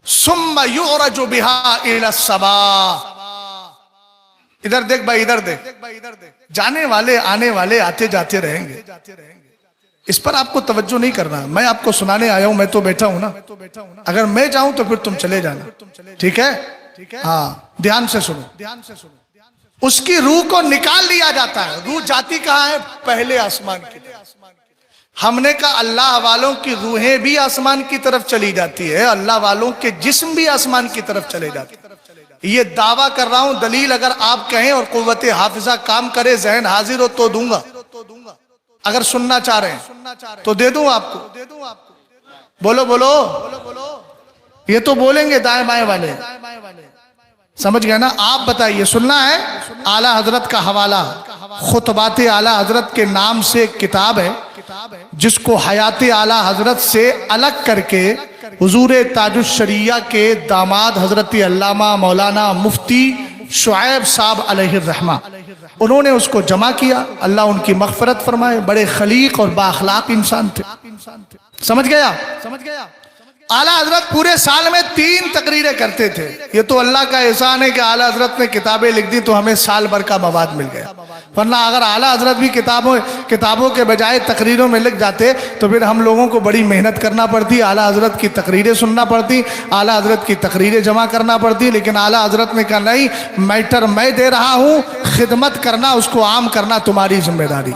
ثم یعرج بها الى السماء. ادھر دیکھ بھائی, ادھر دیکھ. جانے والے آنے والے آتے جاتے رہیں گے, اس پر آپ کو توجہ نہیں کرنا. میں آپ کو سنانے آیا ہوں, میں تو بیٹھا ہوں نا. اگر میں جاؤں تو پھر تم چلے جانا, ٹھیک ہے؟ ہاں دھیان سے سنو. اس کی روح کو نکال لیا جاتا ہے. روح جاتی کہاں ہے؟ پہلے آسمان کی طرف. ہم نے کہا اللہ والوں کی روحیں بھی آسمان کی طرف چلی جاتی ہے, اللہ والوں کے جسم بھی آسمان کی طرف چلے جاتے ہیں. یہ دعویٰ کر رہا ہوں, دلیل اگر آپ کہیں اور قوت حافظہ کام کرے, ذہن حاضر ہو تو دوں گا. اگر سننا چاہ رہے ہیں تو دے دوں آپ کو. بولو بولو, یہ تو بولیں گے دائیں بائیں والے. سمجھ گئے نا؟ آپ بتائیے, سننا ہے؟ اعلیٰ حضرت کا حوالہ, خطبات اعلیٰ حضرت کے نام سے ایک کتاب ہے جس کو حیات اعلیٰ حضرت سے الگ کر کے حضور تاج الشریعہ کے داماد حضرت علامہ مولانا مفتی شعیب صاحب علیہ الرحمہ, انہوں نے اس کو جمع کیا. اللہ ان کی مغفرت فرمائے, بڑے خلیق اور بااخلاق انسان تھے. سمجھ گیا؟ اعلیٰ حضرت پورے سال میں 3 تقریریں کرتے تھے. یہ تو اللہ کا احسان ہے کہ اعلیٰ حضرت نے کتابیں لکھ دی تو ہمیں سال بھر کا مواد مل گیا, ورنہ اگر اعلیٰ حضرت بھی کتابوں کے بجائے تقریروں میں لکھ جاتے تو پھر ہم لوگوں کو بڑی محنت کرنا پڑتی, اعلیٰ حضرت کی تقریریں سننا پڑتی, اعلیٰ حضرت کی تقریریں جمع کرنا پڑتی. لیکن اعلیٰ حضرت نے کہا نہیں, میٹر میں دے رہا ہوں, خدمت کرنا, اس کو عام کرنا تمہاری ذمہ داری.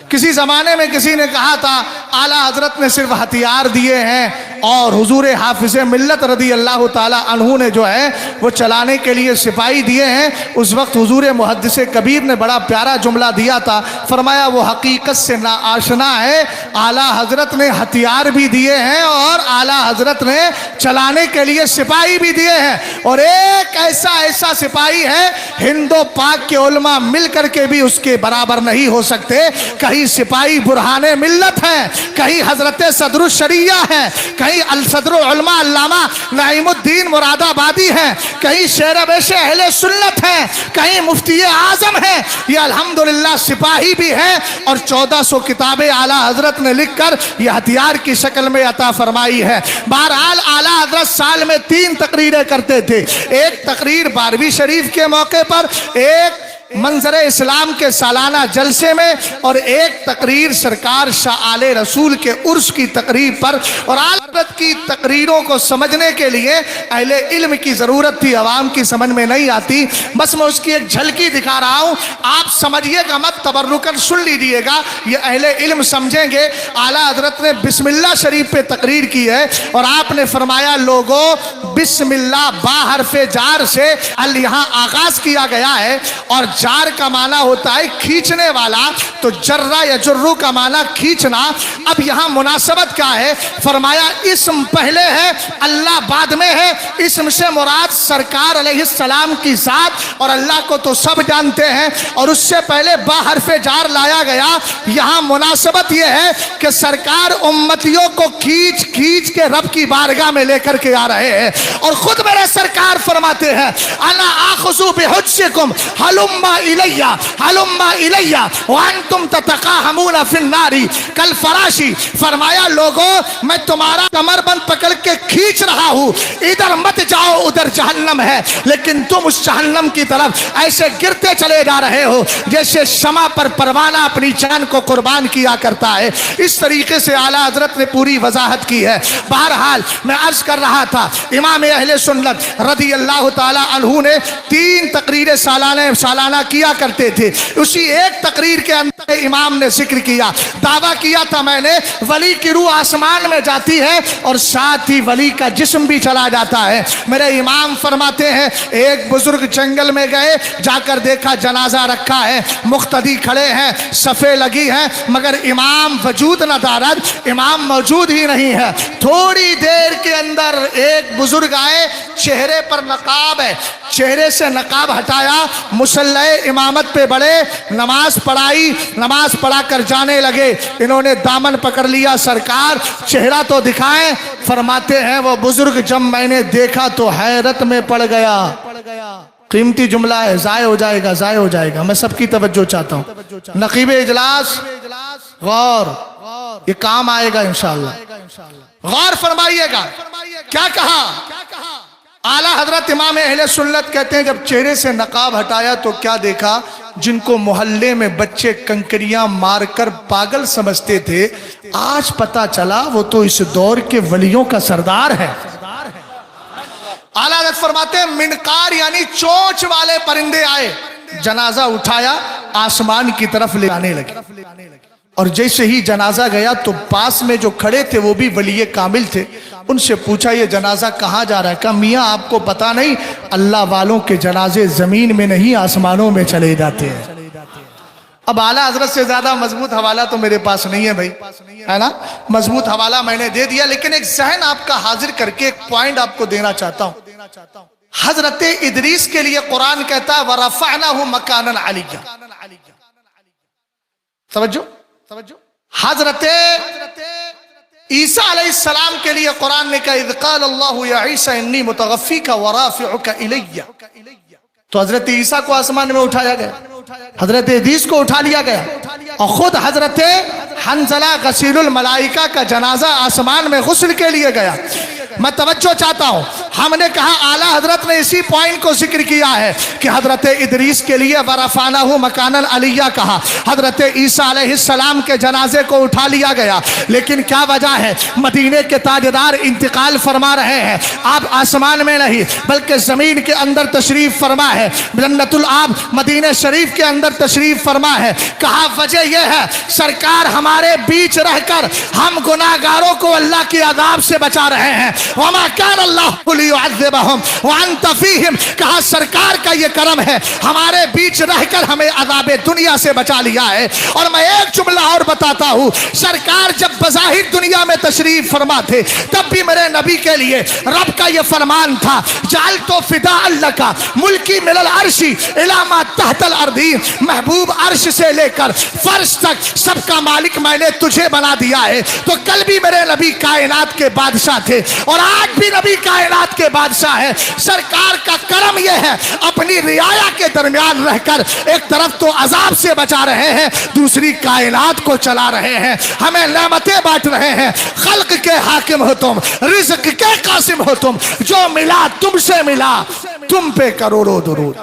کسی زمانے میں کسی نے کہا تھا اعلیٰ حضرت نے صرف ہتھیار دیے ہیں اور حضور حافظ ملت رضی اللہ تعالی عنہ نے جو ہے وہ چلانے کے لیے سپاہی دیے ہیں. اس وقت حضور محدث کبیر نے بڑا پیارا جملہ دیا تھا, فرمایا وہ حقیقت سے نا آشنا ہے, اعلیٰ حضرت نے ہتھیار بھی دیے ہیں اور اعلیٰ حضرت نے چلانے کے لیے سپاہی بھی دیے ہیں. اور ایک ایسا سپاہی ہے ہند و پاک کے علماء مل کر کے بھی اس کے برابر نہیں ہو سکتے. کہیں سپاہی برہان ملت ہیں, کہیں حضرت صدر الشریعہ ہیں, کہیں الصدر علماء علامہ نعیم الدین مراد آبادی ہیں, کہیں شیر بیش اہل سنت ہیں, کہیں مفتی اعظم ہیں. یہ الحمدللہ سپاہی بھی ہیں اور 1400 کتابیں اعلیٰ حضرت نے لکھ کر یہ ہتھیار کی شکل میں عطا فرمائی ہے. بہرحال اعلیٰ حضرت سال میں 3 تقریریں کرتے تھے. ایک تقریر 12ویں شریف کے موقع پر, ایک منظر اسلام کے سالانہ جلسے میں اور ایک تقریر سرکار شاہ آل رسول کے عرس کی تقریب پر، اور آخرت کی تقریروں کو سمجھنے کے لیے اہل علم کی ضرورت تھی، عوام کی سمجھ میں نہیں آتی۔ بس میں اس کی ایک جھلکی دکھا رہا ہوں، آپ سمجھیے گا مت، تبرکن سن لیجیے گا، یہ اہل علم سمجھیں گے۔ اعلیٰ حضرت نے بسم اللہ شریف پہ تقریر کی ہے اور آپ نے فرمایا لوگوں بسم اللہ با حرف جار سے یہاں آغاز کیا گیا ہے، اور جار کا معنی ہوتا ہے کھینچنے والا، تو جرہ یا جرو کا معنی کھینچنا۔ اب یہاں مناسبت کیا ہے؟ فرمایا اسم پہلے ہے، اللہ بعد میں ہے۔ اسم سے مراد سرکار علیہ السلام کی ذات، اور اللہ کو تو سب جانتے ہیں، اور اس سے پہلے با حرف جار لایا گیا۔ یہاں مناسبت یہ ہے کہ سرکار امتیوں کو کھینچ کھینچ کے رب کی بارگاہ میں لے کر کے آ رہے ہیں، اور خود میرے سرکار فرماتے ہیں انا آخذ بحجکم ہلم الی ہلم الی وانتم تتقاہمون فی النار کالفراشی۔ فرمایا لوگوں میں تمہارا کمر بند پکڑ کے کھینچ رہا ہوں، ادھر مت جاؤ، ادھر جہنم ہے، لیکن تم اس جہنم کی طرف ایسے گرتے چلے جا رہے ہو جیسے شمع پر پروانہ اپنی جان کو قربان کیا کرتا ہے۔ اس طریقے سے اعلیٰ حضرت نے پوری وضاحت کی ہے۔ بہرحال میں عرض کر رہا تھا امام اہل سنت رضی اللہ تعالی عنہ نے 3 تقریر سالانہ کیا کرتے تھے۔ اسی ایک تقریر کے اندر امام نے ذکر کیا، دعویٰ کیا تھا میں نے ولی کی روح آسمان میں جاتی ہے اور ساتھ ہی ولی کا جسم بھی چلا جاتا ہے۔ میرے امام فرماتے ہیں ایک بزرگ جنگل میں گئے، جا کر دیکھا جنازہ رکھا ہے، مقتدی کھڑے ہیں، صفیں لگی ہیں، مگر امام وجود نہ دارد، امام موجود ہی نہیں ہے۔ تھوڑی دیر کے اندر ایک بزرگ آئے، چہرے پر نقاب ہے، چہرے سے نقاب ہٹایا، مصلی امامت پہ بڑھے، نماز پڑھائی، نماز پڑھا کر جانے لگے۔ انہوں نے دامن پکڑ لیا، سرکار چہرہ تو دکھائیں۔ فرماتے ہیں وہ بزرگ جب میں نے دیکھا تو حیرت میں پڑ گیا۔ قیمتی جملہ ہے، ضائع ہو جائے گا، ضائع ہو جائے گا، میں سب کی توجہ چاہتا ہوں۔ نقیب اجلاس غور، یہ کام آئے گا انشاءاللہ، غور فرمائیے گا۔ کیا کہا؟ اعلیٰ حضرت امام اہل سنت کہتے ہیں جب چہرے سے نقاب ہٹایا تو کیا دیکھا؟ جن کو محلے میں بچے کنکریاں مار کر پاگل سمجھتے تھے، آج پتا چلا وہ تو اس دور کے ولیوں کا سردار ہے۔ اعلیٰ حضرت فرماتے ہیں منقار یعنی چونچ والے پرندے آئے، جنازہ اٹھایا، آسمان کی طرف لے آنے لگے، اور جیسے ہی جنازہ گیا تو پاس میں جو کھڑے تھے وہ بھی ولی کامل تھے۔ ان سے پوچھا یہ جنازہ کہاں جا رہا ہے؟ کہا میاں آپ کو پتا نہیں، اللہ والوں کے جنازے زمین میں نہیں آسمانوں میں چلے جاتے ہیں۔ اب اعلیٰ حضرت سے زیادہ مضبوط حوالہ تو میرے پاس نہیں ہے بھائی، ہے نا، مضبوط حوالہ میں نے دے دیا، لیکن ایک ذہن آپ کا حاضر کر کے ایک پوائنٹ آپ کو دینا چاہتا ہوں۔ حضرت ادریس کے لیے قرآن کہتا ہے وَرَفَعْنَهُ مَكَانًا عَلِيًّا۔ توجہ، حضرت عیسیٰ علیہ السلام کے لیے قرآن نے کہا اذ قال اللہ یا عیسیٰ انی متغفیک ورافعک الی، تو حضرت عیسیٰ کو آسمان میں اٹھایا گیا، حضرت ادریس کو اٹھا لیا گیا، اور خود حضرت حنظلہ غسیل الملائکہ کا جنازہ آسمان میں غسل کے لیے گیا۔ میں توجہ چاہتا ہوں، ہم نے کہا اعلیٰ حضرت نے اسی پوائنٹ کو ذکر کیا ہے کہ حضرت ادریس کے لیے وَرَفَعْنَهُ مَكَانًا عَلِيًّا کہا، حضرت عیسیٰ علیہ السلام کے جنازے کو اٹھا لیا گیا، لیکن کیا وجہ ہے؟ مدینے کے تاجدار انتقال فرما رہے ہیں، آپ آسمان میں نہیں بلکہ زمین کے اندر تشریف فرما ہے، جنت العاب مدینہ شریف کے اندر تشریف فرما ہے۔ کہا وجہ یہ ہے سرکار ہمارے بیچ رہ کر ہم گناہگاروں کو اللہ کی عذاب سے بچا رہے ہیں۔ وَمَا كَانَ اللَّهُ لِيُعَذِّبَهُمْ وَأَنْتَ فِيهِمْ، کہا سرکار کا یہ کرم ہے ہمارے بیچ رہ کر ہمیں عذاب دنیا سے بچا لیا ہے۔ اور میں ایک جملہ اور بتاتا ہوں، سرکار جب بظاہر دنیا میں تشریف فرما تھے تب بھی میرے نبی کے لیے رب کا یہ فرمان تھا جعلت فداء لک ملکی من العرش الی ما تحت الارض، محبوب عرش سے لے کر فرش تک سب کا مالک میں نے تجھے بنا دیا ہے۔ تو کل بھی میرے نبی کائنات کے بادشاہ تھے اور آج بھی نبی کائنات کے بادشاہ ہے۔ سرکار کا کرم یہ ہے اپنی رعایا کے درمیان رہ کر ایک طرف تو عذاب سے بچا رہے ہیں، دوسری کائنات کو چلا رہے ہیں، ہمیں نعمتیں بانٹ رہے ہیں۔ خلق کے حاکم ہو تم، رزق کے قاسم ہو تم، جو ملا تم سے ملا، تم پہ کروڑوں درود۔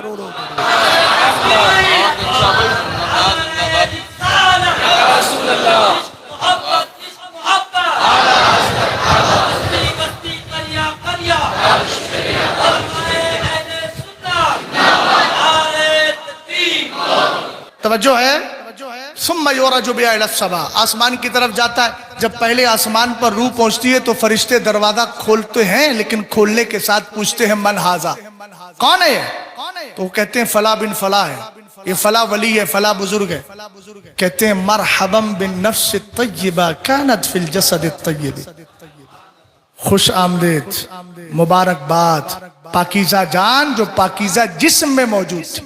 توجہ ہے؟ ثم یعرج بها الی السماء، آسمان کی طرف جاتا ہے. جب پہلے آسمان پر روح پہنچتی ہے تو فرشتے دروازہ کھولتے ہیں، لیکن کھولنے کے ساتھ پوچھتے ہیں من ھذا، کون ہے یہ؟ تو وہ کہتے ہیں فلاں بن فلاں ہے، یہ فلاں ولی ہے، فلاں بزرگ ہے. کہتے ہیں مرحبا بالنفس الطیبہ کانت فی الجسد الطیب، خوش آمدید، مبارکباد، پاکیزہ جان جو پاکیزہ جسم میں موجود تھی.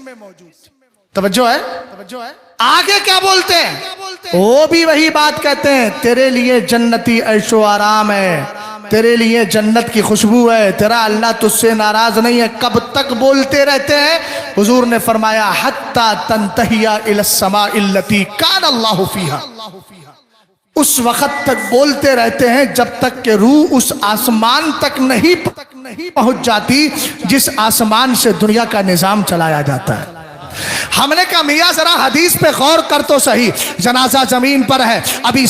توجہ ہے؟ آگے کیا بولتے ہیں؟ وہ بھی وہی بات کہتے ہیں، تیرے لیے جنتی عیش و آرام ہے، تیرے لیے جنت کی خوشبو ہے، تیرا اللہ تجھ سے ناراض نہیں ہے. کب تک بولتے رہتے ہیں؟ حضور نے فرمایا حتی تنتہی الی السماء التی کان اللہ فیہا، اس وقت تک بولتے رہتے ہیں جب تک کہ روح اس آسمان تک نہیں پہنچ جاتی جس آسمان سے دنیا کا نظام چلایا جاتا ہے. ہم نے کہا میاں ذرا حدیث پہ غور کر تو صحیح، جنازہ زمین پر ہے، ابھی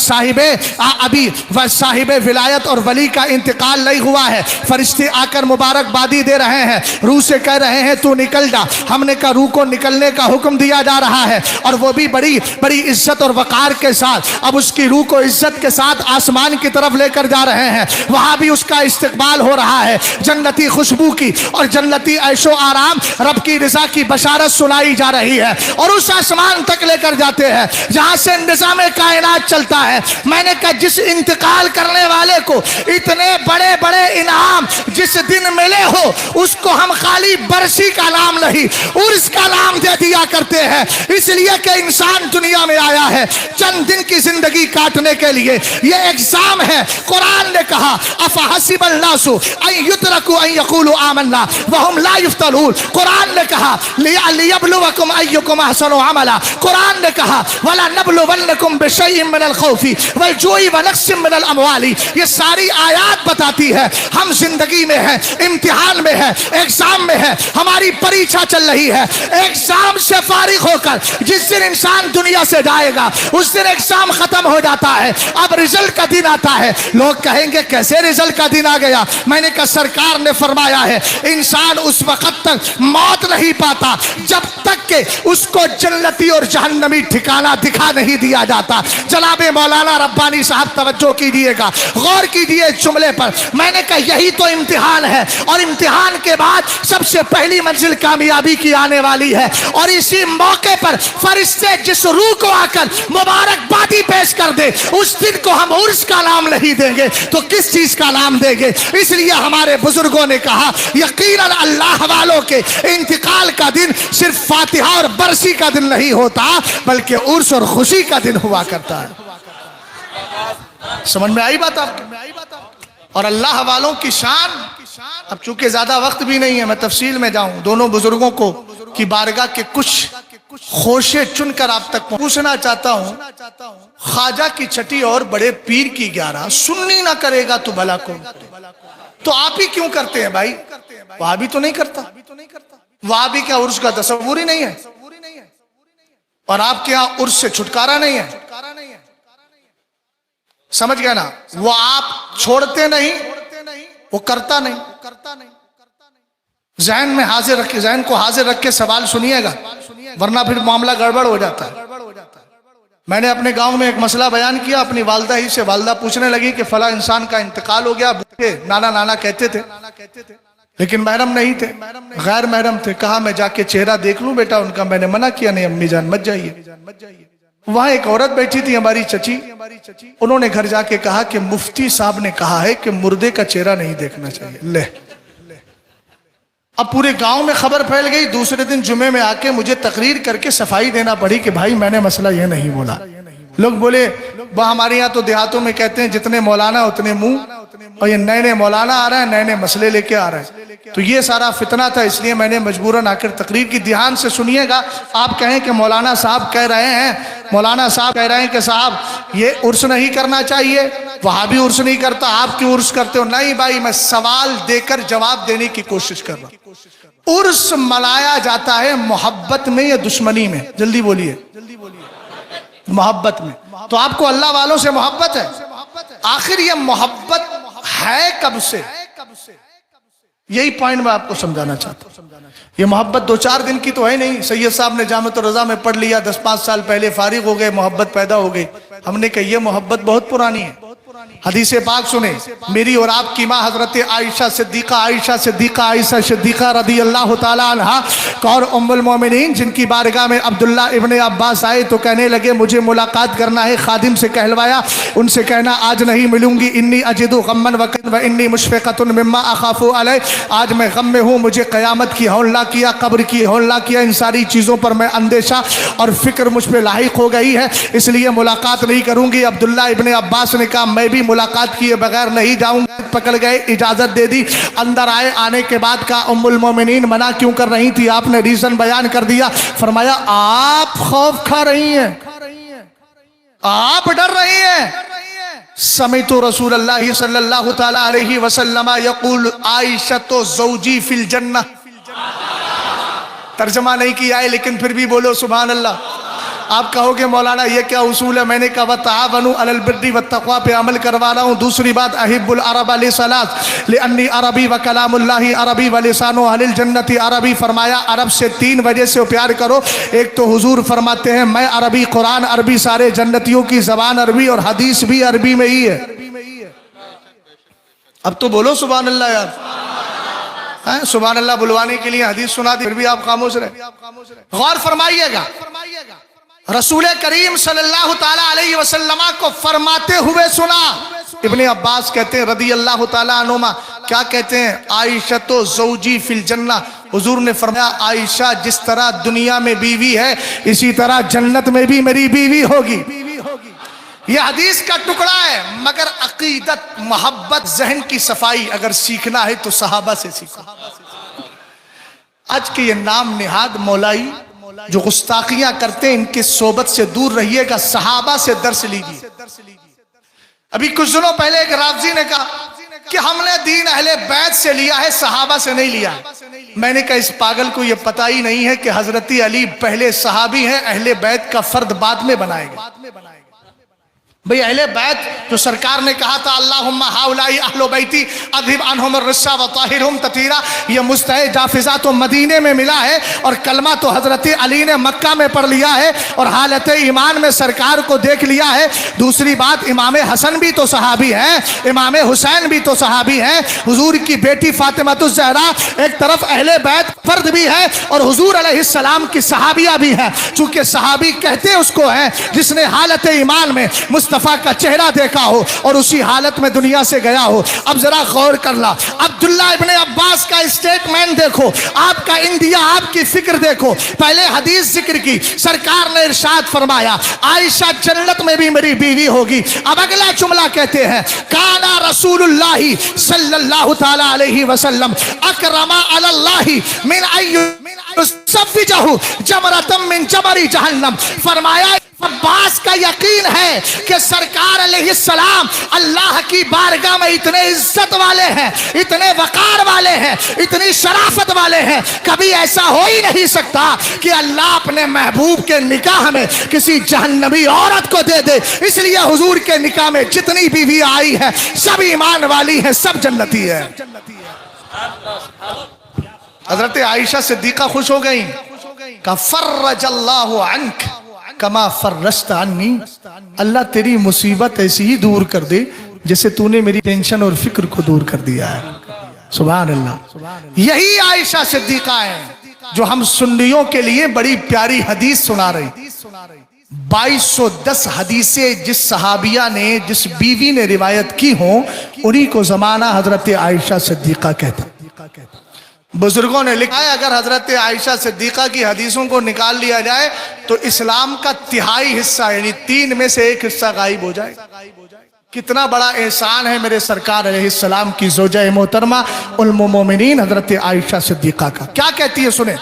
صاحب ولایت اور ولی کا انتقال نہیں ہوا ہے، فرشتے آ کر مبارکبادی دے رہے ہیں، روح سے کہہ رہے ہیں تو نکل جا. ہم نے کہا روح کو نکلنے کا حکم دیا جا رہا ہے، اور وہ بھی بڑی بڑی عزت اور وقار کے ساتھ. اب اس کی روح کو عزت کے ساتھ آسمان کی طرف لے کر جا رہے ہیں، وہاں بھی اس کا استقبال ہو رہا ہے، جنتی خوشبو کی اور جنتی عیش و آرام، رب کی رضا کی بشارت سنائی جا رہی ہے، اور اس آسمان تک لے کر جاتے ہیں جہاں سے نظام کائنات چلتا ہے. میں نے کہا جس انتقال کرنے والے کو اتنے بڑے بڑے انعام جس دن ملے ہو، اس کو ہم خالی برسی کا نام نہیں عرس کا نام دے دیا کرتے ہیں، اس لیے کہ انسان دنیا میں آیا ہے چند دن کی زندگی کاٹنے کے لیے. یہ ایگزام ہے. قرآن نے کہا افحسب الناس ان یترکوا ان یقولوا آمنا وهم لا یفتنون. قرآن نے کہا لیبلوکم ایکم احسن عملا. قرآن نے کہا وَلَنَبْلُوَنَّكُمْ بِشَيْءٍ مِّنَ الْخَوْفِ وَالْجُوعِ وَنَقْصٍ مِّنَ الْأَمْوَالِ. یہ ساری آیات بتاتی ہے ہم زندگی میں ہیں، امتحان میں ہیں، ایگزام میں ہیں، ہماری پریچھا چل رہی ہے. ایگزام سے فارغ ہو کر جس دن انسان دنیا سے جائے گا اس دن ایگزام ختم ہو جاتا ہے، اب رزلٹ کا دن آتا ہے. لوگ کہیں گے کیسے رزلٹ کا دن آ گیا؟ میں نے کہا سرکار نے فرمایا ہے انسان اس وقت تک موت نہیں پاتا جب تک کہ اس کو جنتی اور جہنمی ٹھکانہ دکھا نہیں دیا جاتا. جناب مولانا ربانی صاحب توجہ کیجئے گا، غور کیجئے اس جملے پر. میں نے کہا یہی تو امتحان ہے، اور امتحان کے بعد سب سے پہلی منزل کامیابی کی آنے والی ہے. اور اسی موقع پر فرشتے جس روح کو آ کر مبارکبادی پیش کر دے اس دن کو ہم عرس کا نام نہیں دیں گے تو کس چیز کا نام دیں گے؟ اس لیے ہمارے بزرگوں نے کہا یقیناً اللہ والوں کے انتقال کا دن صرف فاتحہ اور برسی کا دن نہیں ہوتا بلکہ عرس اور خوشی کا دن ہوا کرتا ہے. سمجھ میں آئی بات آپ کو؟ اور اللہ والوں کی شان، اب چونکہ زیادہ وقت بھی نہیں ہے میں تفصیل میں جاؤں، دونوں بزرگوں کو کی بارگاہ کے کچھ خوشے چن کر آپ تک پوچھنا چاہتا ہوں. خواجہ کی چھٹی اور بڑے پیر کی 11 سنی نہ کرے گا تو بھلا کون؟ تو آپ ہی کیوں کرتے ہیں بھائی؟ وہاں بھی تو نہیں کرتا، وہاں بھی کیا عرس کا تصور ہی نہیں ہے؟ اور آپ کے ہاں عرس سے چھٹکارا نہیں ہے؟ سمجھ گئے نا؟ وہ آپ چھوڑتے نہیں، وہ کرتا نہیں. ذہن میں حاضر رکھے، ذہن کو حاضر رکھ کے سوال سنیے گا ورنہ پھر معاملہ گڑبڑ ہو جاتا ہے. میں نے اپنے گاؤں میں ایک مسئلہ بیان کیا اپنی والدہ ہی سے. والدہ پوچھنے لگی کہ فلاں انسان کا انتقال ہو گیا، نانا نانا کہتے تھے لیکن محرم نہیں تھے، غیر محرم تھے. کہا میں جا کے چہرہ دیکھ لوں بیٹا ان کا؟ میں نے منع کیا نہیں امی جان مت جائیے. وہاں ایک عورت بیٹھی تھی ہماری چچی، انہوں نے گھر جا کے کہا کہ مفتی صاحب نے کہا ہے کہ مردے کا چہرہ نہیں دیکھنا چاہیے. لے اب پورے گاؤں میں خبر پھیل گئی. دوسرے دن جمعے میں آ کے مجھے تقریر کر کے صفائی دینا پڑی کہ بھائی میں نے مسئلہ یہ نہیں بولا. لوگ بولے وہ ہمارے یہاں تو دیہاتوں میں کہتے ہیں جتنے مولانا اتنے منہ، اور یہ نئے نئے مولانا آ رہے ہیں، نئے نئے مسئلے لے کے آ رہے ہیں. تو یہ سارا فتنہ تھا، اس لیے میں نے مجبوراً آ کر تقریر کی. دھیان سے سنیے گا. آپ کہیں کہ مولانا صاحب کہہ رہے ہیں، مولانا صاحب کہہ رہے ہیں کہ صاحب یہ عرس نہیں کرنا چاہیے، وہاں بھی عرس نہیں کرتا، آپ کیوں عرس کرتے ہو؟ نہیں بھائی میں سوال دے کر جواب دینے کی کوشش کر رہا ہوں. عرس منایا جاتا ہے محبت میں یا دشمنی میں؟ جلدی بولیے. محبت میں. تو آپ کو اللہ والوں سے محبت ہے. آخر یہ محبت ہے کب سے؟ یہی پوائنٹ میں آپ کو سمجھانا چاہتا ہوں. یہ محبت 2-4 دن کی تو ہے نہیں. سید صاحب نے جامعۃ الرضا میں پڑھ لیا, 10-5 سال پہلے فارغ ہو گئے, محبت پیدا ہو گئی. ہم نے کہا یہ محبت بہت پرانی ہے. حدیث پاک سنیں, میری اور آپ کی ماں حضرت عائشہ صدیقہ رضی اللہ تعالی عنہ اور ام المومنین, جن کی بارگاہ میں عبداللہ ابن عباس آئے تو کہنے لگے مجھے ملاقات کرنا ہے. خادم سے کہلوایا, ان سے کہنا آج نہیں ملوں گی, انی اجد غما و انی مشفقۃ مما اخاف علیہ, آج میں غم میں ہوں, مجھے قیامت کی ہولنا کیا, قبر کی ہولنا کیا, ان ساری چیزوں پر میں اندیشہ اور فکر مجھ پہ لاحق ہو گئی ہے, اس لیے ملاقات نہیں کروں گی. عبداللہ ابن عباس نے کہا میں بھی ملاقات کیے بغیر نہیں جاؤں گا. پکڑ گئے, اجازت دے دی, اندر آئے. آنے کے بعد کہا ام المومنین منع کیوں کر رہی تھی؟ آپ نے ریزن بیان کر دیا. فرمایا آپ خوف کھا رہی ہیں, آپ ڈر رہی ہیں. سمعت رسول اللہ صلی اللہ تعالی علیہ وسلم یقول عائشۃ زوجی فی الجنہ. ترجمہ نہیں کیا ہے لیکن پھر بھی بولو سبحان اللہ. آپ کہو گے مولانا یہ کیا اصول ہے؟ میں نے کہا وَتَعَاوَنُوا عَلَى الْبِرِّ وَالتَّقْوَىٰ پہ عمل کروا رہا ہوں. دوسری بات احب العرب لثلاث لأنی عربی وکلام اللہ عربی ولسان اہل الجنت عربی. فرمایا عرب سے 3 وجہ سے پیار کرو. ایک تو حضور فرماتے ہیں میں عربی, قرآن عربی, سارے جنتیوں کی زبان عربی اور حدیث بھی عربی میں ہی ہے. اب تو بولو سبحان اللہ یار. سبحان اللہ بلوانے کے لیے حدیث سنا دی پھر بھی آپ خاموش رہے. غور فرمائیے گا, رسول کریم صلی اللہ تعالیٰ علیہ وسلم کو فرماتے ہوئے سنا. ابن عباس کہتے ہیں رضی اللہ تعالیٰ عنہما, کیا کہتے ہیں؟ عائشۃ زوجی فی الجنہ. حضور نے فرمایا عائشہ جس طرح دنیا میں بیوی ہے اسی طرح جنت میں بھی میری بیوی ہوگی. یہ حدیث کا ٹکڑا ہے, مگر عقیدت, محبت, ذہن کی صفائی اگر سیکھنا ہے تو صحابہ سے سیکھو. آج کے یہ نام نہاد مولائی جو گستاخیاں کرتے ہیں ان کے صحبت سے دور رہیے گا, صحابہ سے درس لیجیے. ابھی کچھ دنوں پہلے ایک رافضی نے کہا کہ ہم نے دین اہل بیت سے لیا ہے, صحابہ سے نہیں لیا. میں نے کہا اس پاگل کو یہ پتہ ہی نہیں ہے کہ حضرت علی پہلے صحابی ہیں, اہل بیت کا فرد بعد میں بنائے گا. بھئی اہل بیت جو سرکار نے کہا تھا اللہم ہاؤلائی اہل بیتی اذہب عنہم الرجس وطہرہم تطہیرا, یہ مستحق جافزہ تو مدینے میں ملا ہے اور کلمہ تو حضرت علی نے مکہ میں پڑھ لیا ہے اور حالت ایمان میں سرکار کو دیکھ لیا ہے. دوسری بات امام حسن بھی تو صحابی ہیں, امام حسین بھی تو صحابی ہیں. حضور کی بیٹی فاطمہ الزہرا ایک طرف اہل بیت فرد بھی ہے اور حضور علیہ السلام کی صحابیہ بھی ہیں. چونکہ صحابی کہتے اس کو ہیں جس نے حالت ایمان میں مصطفیٰ کا چہرہ دیکھا ہو اور اسی حالت میں دنیا سے گیا ہو. اب ذرا غور کر لا, عبداللہ ابن عباس کا اسٹیٹمنٹ دیکھو, آپ کا اندیا, آپ کی فکر دیکھو. پہلے حدیث ذکر کی, سرکار نے ارشاد فرمایا عائشہ جنت میں بھی میری بیوی ہوگی. اب اگلا جملہ کہتے ہیں کانا رسول اللہ صلی اللہ تعالی علیہ وسلم اکرم علی اللہ من ایصفجہ جمرۃ من جمر جہنم. فرمایا عباس کا یقین ہے کہ سرکار علیہ السلام اللہ کی بارگاہ میں اتنے عزت والے ہیں, اتنے وقار والے ہیں, اتنی شرافت والے ہیں, کبھی ایسا ہو ہی نہیں سکتا کہ اللہ اپنے محبوب کے نکاح میں کسی جہنمی عورت کو دے دے. اس لیے حضور کے نکاح میں جتنی بیوی آئی ہے سب ایمان والی ہیں, سب جنتی ہے. حضرت عائشہ صدیقہ خوش ہو گئیں, کہ فرج اللہ عنک کما فرجت عنی, اللہ تیری مصیبت ایسی ہی دور کر دے جیسے تو نے میری ٹینشن اور فکر کو دور کر دیا ہے. سبحان اللہ. یہی عائشہ صدیقہ ہے جو ہم سنیوں کے لیے بڑی پیاری حدیث سنا رہی. 2210 حدیثیں جس صحابیہ نے, جس بیوی نے روایت کی ہوں, انہی کو زمانہ حضرت عائشہ صدیقہ کہتا. بزرگوں نے لکھا ہے اگر حضرت عائشہ صدیقہ کی حدیثوں کو نکال لیا جائے تو اسلام کا 1/3 حصہ یعنی 3 میں سے 1 حصہ غائب ہو جائے. کتنا بڑا احسان ہے میرے سرکار علیہ السلام کی زوجہ محترمہ ام المومنین حضرت عائشہ صدیقہ کا. کیا کہتی ہے سنیں,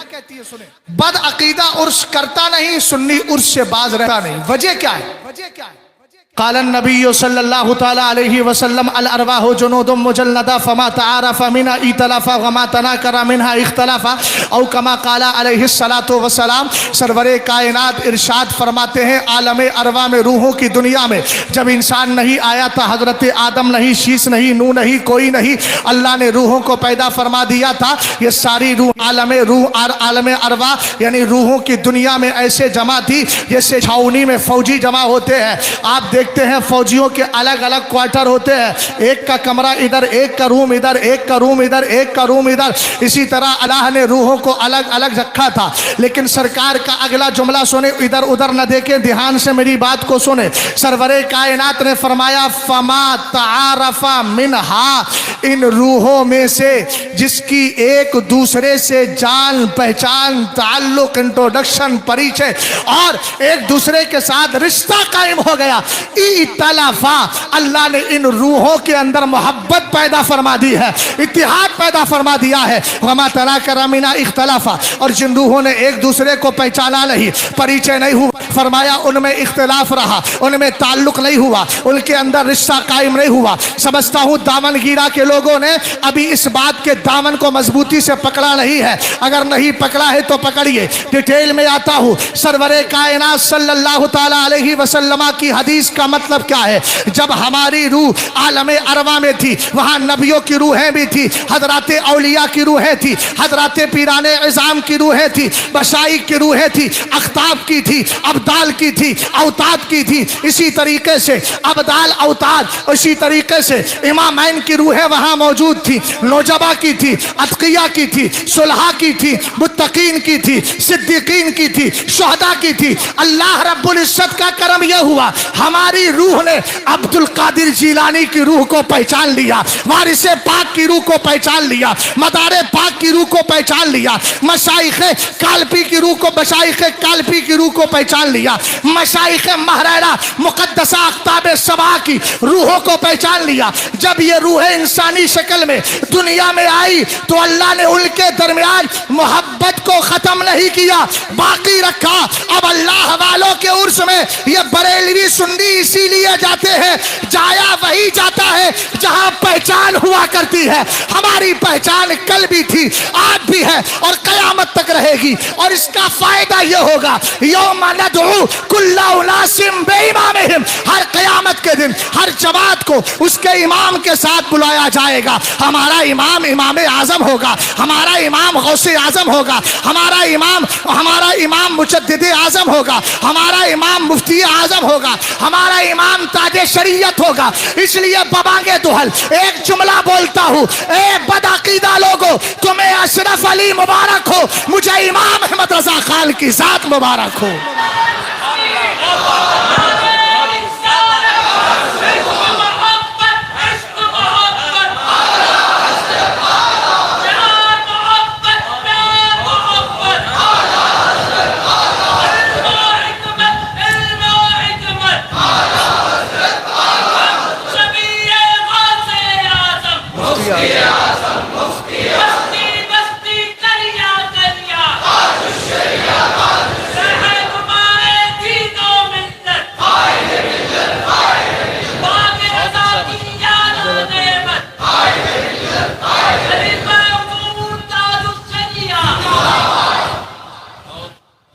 بد عقیدہ عرس کرتا نہیں, سنی عرس سے باز رہتا نہیں. وجہ کیا ہے؟ قال النبي صلى الله تعالى عليه وسلم الارواح جنود مجندة فما تعارف منها ائتلف وما تناكر منها اختلف او كما قال عليه الصلاة والسلام۔ سرور کائنات ارشاد فرماتے ہیں عالم ارواح میں روحوں کی دنیا میں جب انسان نہیں آیا تھا، حضرت آدم نہیں، شیش نہیں، نوح نہیں، کوئی نہیں، اللہ نے روحوں کو پیدا فرما دیا تھا۔ یہ ساری روح عالم ارواح یعنی روحوں کی دنیا میں ایسے جمع تھی جیسے چھاؤنی میں فوجی جمع ہوتے ہیں۔ آپ دیکھتے ہیں فوجیوں کے الگ الگ کوارٹر ہوتے ہیں، ایک کا کمرہ ادھر، ایک کا روم ادھر، ایک کا روم ادھر، ایک کا روم ادھر، اسی طرح اللہ نے روحوں کو الگ الگ رکھا تھا۔ لیکن سرکار کا اگلا جملہ سنیں، ادھر ادھر نہ دیکھیں، دھیان سے میری بات کو سنیں۔ سرور کائنات نے فرمایا فما تعارف منہا، ان روحوں میں سے جس کی ایک دوسرے سے جان پہچان، تعلق، انٹروڈکشن، پریچے اور ایک دوسرے کے ساتھ رشتہ قائم ہو گیا، ائتلفا، اللہ نے ان روحوں کے اندر محبت پیدا فرما دی ہے، اتحاد پیدا فرما دیا ہے۔ وما تناکر منہا اختلافا، اور جن روحوں نے ایک دوسرے کو پہچانا نہیں، پریچے نہیں ہوا، فرمایا ان میں اختلاف رہا، ان میں تعلق نہیں ہوا، ان کے اندر رشتہ قائم نہیں ہوا۔ سمجھتا ہوں دامن گیرا کے لوگوں نے ابھی اس بات کے دامن کو مضبوطی سے پکڑا نہیں ہے، اگر نہیں پکڑا ہے تو پکڑیے۔ ڈیٹیل میں آتا ہوں، سرور کائنات صلی اللہ تعالیٰ علیہ وسلم کی حدیث کا مطلب کیا ہے؟ جب ہماری روح عالم ارواح میں تھی، وہاں نبیوں کی روحیں بھی تھی، حضرات اولیاء کی روحیں تھی، حضرات پیران عظام کی روحیں تھی، مشائخ کی روحیں تھی، اقطاب کی تھی، ابدال کی تھی، اوتاد کی تھی، اسی طریقے سے ابدال، اوتاد، اسی طریقے سے امامین کی روحیں وہاں موجود تھی، نوجبا کی تھی، اتقیاء کی تھی، صلحاء کی تھی، متقین کی تھی، صدیقین کی تھی، شہداء کی تھی۔ اللہ رب العزت کا کرم یہ ہوا، ہماری روح نے عبد القادر جیلانی کی روح کو پہچان لیا، وارث پاک کی روح کو پہچان لیا، مدار پاک کی روح کو پہچان لیا، مشائخ کالپی کی روح کو، مشائخ کالپی کی روح کو پہچان لیا، مشائخ مہرورہ مقدسہ اقطاب سبا کی روحوں کو پہچان لیا۔ جب یہ روح انسانی شکل میں دنیا میں آئی تو اللہ نے ان کے درمیان محبت کو ختم نہیں کیا، باقی رکھا۔ اب اللہ والوں کے عرس میں یہ بریلوی سنی اسی لیے جاتے ہیں، جایا وہی جاتا ہے جہاں پہچان ہوا کرتی ہے۔ ہماری پہچان کل بھی تھی، آج بھی ہے اور قیامت تک رہے گی، اور اس کا فائدہ یہ ہوگا یوم ندعو کل اناس بامامہم، ہر قیامت کے دن ہر جماعت کو اس کے امام کے ساتھ بلایا جائے گا۔ ہمارا امام امام اعظم ہوگا، ہمارا امام غوث اعظم ہوگا، ہمارا امام مجدد اعظم ہوگا، ہمارا امام مفتی اعظم ہوگا، ہمارا امام تاج شریعت ہوگا۔ اس لیے ببانگے دہل ایک جملہ بولتا ہوں، اے بدعقیدہ لوگو، تمہیں اشرف علی مبارک ہو، مجھے امام احمد رضا خان کی ذات مبارک ہو۔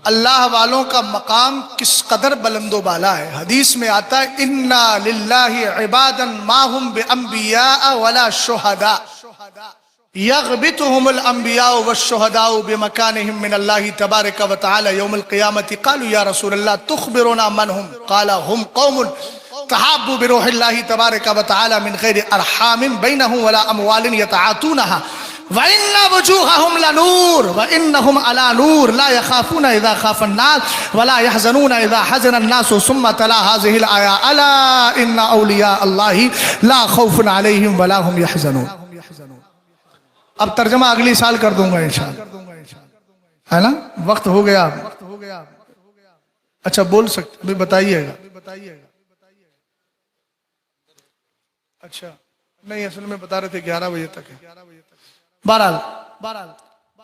اللہ والوں کا مقام کس قدر بلند و بالا ہے۔ حدیث میں آتا ہے اِنَّا لِلَّهِ عِبَادًا مَا هُمْ بِأَنْبِيَاءَ وَلَا شُهَدَاءَ يَغْبِطُهُمُ الْأَنْبِيَاءُ وَالشُّهَدَاءُ بِمَكَانِهِمْ مِنَ اللَّهِ تَبَارَكَ وَتَعَالَى يَوْمَ الْقِيَامَةِ قَالُوا يَا رَسُولَ اللَّهِ تُخْبِرُنَا مَنْ هُمْ قَالَ هُمْ قَوْمٌ تَحَابُّوا بِرُوحِ اللَّهِ تَبَارَكَ وَتَعَالَى مِنْ غَيْرِ أَرْحَامٍ بَيْنَهُمْ وَلَا أَمْوَالٍ يَتَعَاطُونَهَا وَإِنَّ وُجُوهَهُمْ لَنُورٌ وَإِنَّهُمْ عَلَى نُورٍ لَا يَخَافُونَ إِذَا خَافَ النَّاسُ وَلَا يَحْزَنُونَ إِذَا حَزَنَ النَّاسُ ثُمَّ تَلَا هَذِهِ الْآيَةَ أَلَا إِنَّ أَوْلِيَاءَ اللَّهِ لَا خَوْفٌ عَلَيْهِمْ وَلَا هُمْ يَحْزَنُونَ۔ اب ترجمہ اگلی سال کر دوں گا انشاءاللہ، ہے نا؟ وقت ہو گیا۔ اچھا بول سکتے ابھی بتائیے گا۔ اچھا نہیں، اصل میں بتا رہے تھے 11 بجے تک ہے۔ بہرحال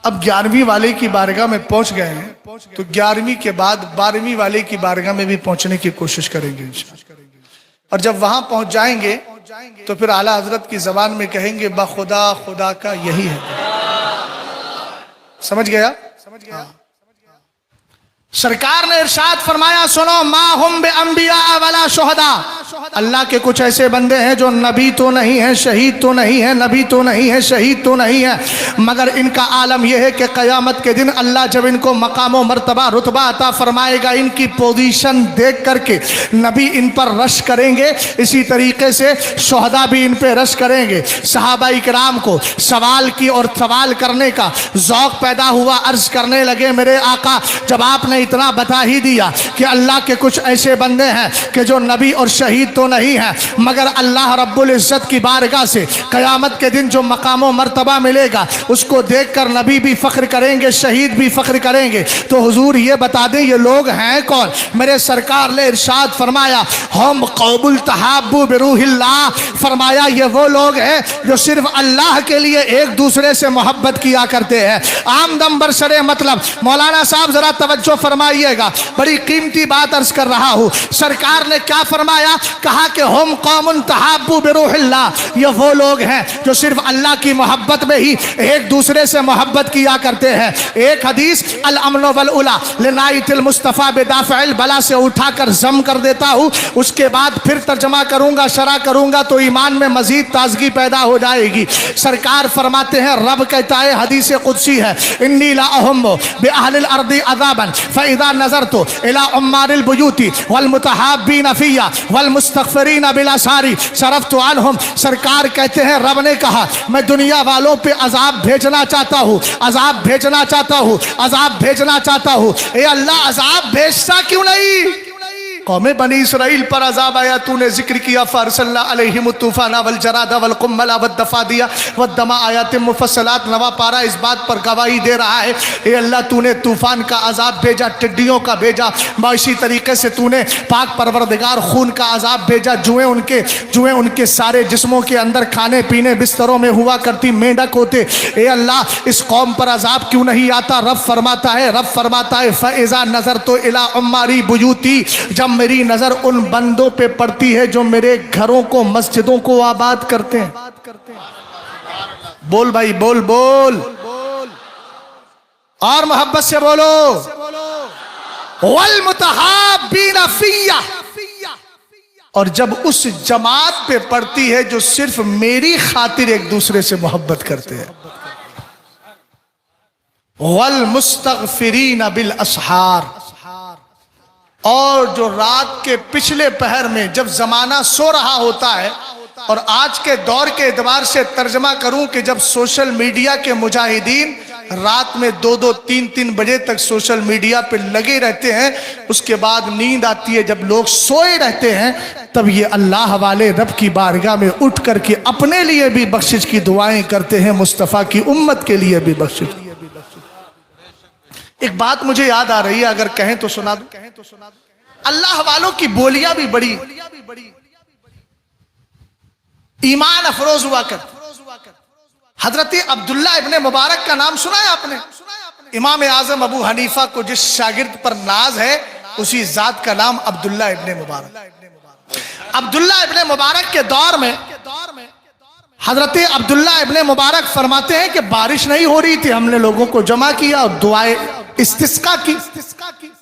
اب 11ویں والے کی بارگاہ میں پہنچ گئے ہیں تو 11ویں کے بعد 12ویں والے کی بارگاہ میں بھی پہنچنے کی کوشش کریں گے انشاءاللہ۔ اور جب وہاں پہنچ جائیں گے تو پھر اعلیٰ حضرت کی زبان میں کہیں گے بخدا خدا کا یہی ہے. سمجھ گیا؟ سرکار نے ارشاد فرمایا سنو ما ہم بانبیاء ولا شہداء، اللہ کے کچھ ایسے بندے ہیں جو نبی تو نہیں ہیں، شہید تو نہیں ہیں، نبی تو نہیں ہے، شہید تو نہیں ہے، مگر ان کا عالم یہ ہے کہ قیامت کے دن اللہ جب ان کو مقام و مرتبہ رتبہ عطا فرمائے گا، ان کی پوزیشن دیکھ کر کے نبی ان پر رش کریں گے، اسی طریقے سے شہداء بھی ان پہ رش کریں گے. صحابہ کرام کو سوال کی اور سوال کرنے کا ذوق پیدا ہوا، عرض کرنے لگے میرے آقا جب آپ نے اتنا بتا ہی دیا کہ اللہ کے کچھ ایسے بندے ہیں کہ جو نبی اور شہید تو نہیں ہیں، مگر اللہ رب العزت کی بارگاہ سے قیامت کے دن جو مقام و مرتبہ ملے گا اس کو دیکھ کر نبی بھی فخر کریں گے، شہید بھی فخر کریں گے، تو حضور یہ بتا دیں یہ لوگ ہیں کون؟ میرے سرکار نے ارشاد فرمایا ہم قوم التحابوا بروح اللہ، فرمایا یہ وہ لوگ ہیں جو صرف اللہ کے لیے ایک دوسرے سے محبت کیا کرتے ہیں. عام دم برسر مطلب مولانا صاحب ذرا توجہ فرمائیے گا، بڑی قیمتی بات عرض کر رہا ہوں. سرکار نے کیا فرمایا؟ کہا کہ ہم قوم تحابوا بروح اللہ، یہ وہ لوگ ہیں جو صرف اللہ کی محبت میں ہی ایک دوسرے سے محبت کیا کرتے ہیں. ایک حدیث الامن والعلا لنائت المصطفیٰ بدافع البلا سے اٹھا کر ضم کر دیتا ہوں، اس کے بعد پھر ترجمہ کروں گا، شرح کروں گا تو ایمان میں مزید تازگی پیدا ہو جائے گی. سرکار فرماتے ہیں رب کہتا ہے حدیث قدسی ہے انی لا اہم باہل الارض عذابا فاذا نظرت الى عمار البیوت والمتحابین فیہ والمستغفرین بالاسحار صرفت عنہم. سرکار کہتے ہیں رب نے کہا میں دنیا والوں پہ عذاب بھیجنا چاہتا ہوں، عذاب بھیجنا چاہتا ہوں، عذاب بھیجنا چاہتا ہوں. اے اللہ عذاب بھیجتا کیوں نہیں؟ قوم بنی اسرائیل پر عذاب آیا، تو نے ذکر کیا فارسلنا علیہم الطوفان والجراد والقمل والضفادع والدم آیات مفصلات. نواں پارہ اس بات پر گواہی دے رہا ہے اے اللہ تو نے طوفان کا عذاب بھیجا، ٹڈیوں کا بھیجا، اسی طریقے سے تو نے پاک پروردگار خون کا عذاب بھیجا، جوئیں ان کے سارے جسموں کے اندر کھانے پینے بستروں میں ہوا کرتی، مینڈک ہوتے. اے اللہ اس قوم پر عذاب کیوں نہیں آتا؟ رب فرماتا ہے فَإِذَا نَظَرْتُ إِلَىٰ عُمَّارِ بُيُوتِي، جب میری نظر ان بندوں پہ پڑتی ہے جو میرے گھروں کو مسجدوں کو آباد کرتے ہیں. بول بھائی بول بول اور محبت سے بولو. والمتحابین فیہ، اور جب اس جماعت پہ پڑتی ہے جو صرف میری خاطر ایک دوسرے سے محبت کرتے ہیں. والمستغفرین بالاسحار، اور جو رات کے پچھلے پہر میں جب زمانہ سو رہا ہوتا ہے، اور آج کے دور کے اعتبار سے ترجمہ کروں کہ جب سوشل میڈیا کے مجاہدین رات میں 2-3 بجے تک سوشل میڈیا پہ لگے رہتے ہیں، اس کے بعد نیند آتی ہے، جب لوگ سوئے رہتے ہیں تب یہ اللہ والے رب کی بارگاہ میں اٹھ کر کے اپنے لیے بھی بخشش کی دعائیں کرتے ہیں، مصطفیٰ کی امت کے لیے بھی بخشش. ایک بات مجھے یاد آ رہی ہے، اگر کہیں تو سنا دوں. اللہ والوں کی بولیاں بھی بڑی ایمان افروز ہوا کر. حضرت عبداللہ ابن مبارک کا نام سنا ہے آپ نے؟ امام اعظم ابو حنیفہ کو جس شاگرد پر ناز ہے اسی ذات کا نام عبداللہ ابن مبارک. عبداللہ ابن مبارک کے دور میں حضرت عبداللہ ابن مبارک فرماتے ہیں کہ بارش نہیں ہو رہی تھی، ہم نے لوگوں کو جمع کیا اور دعائیں استسقا کی،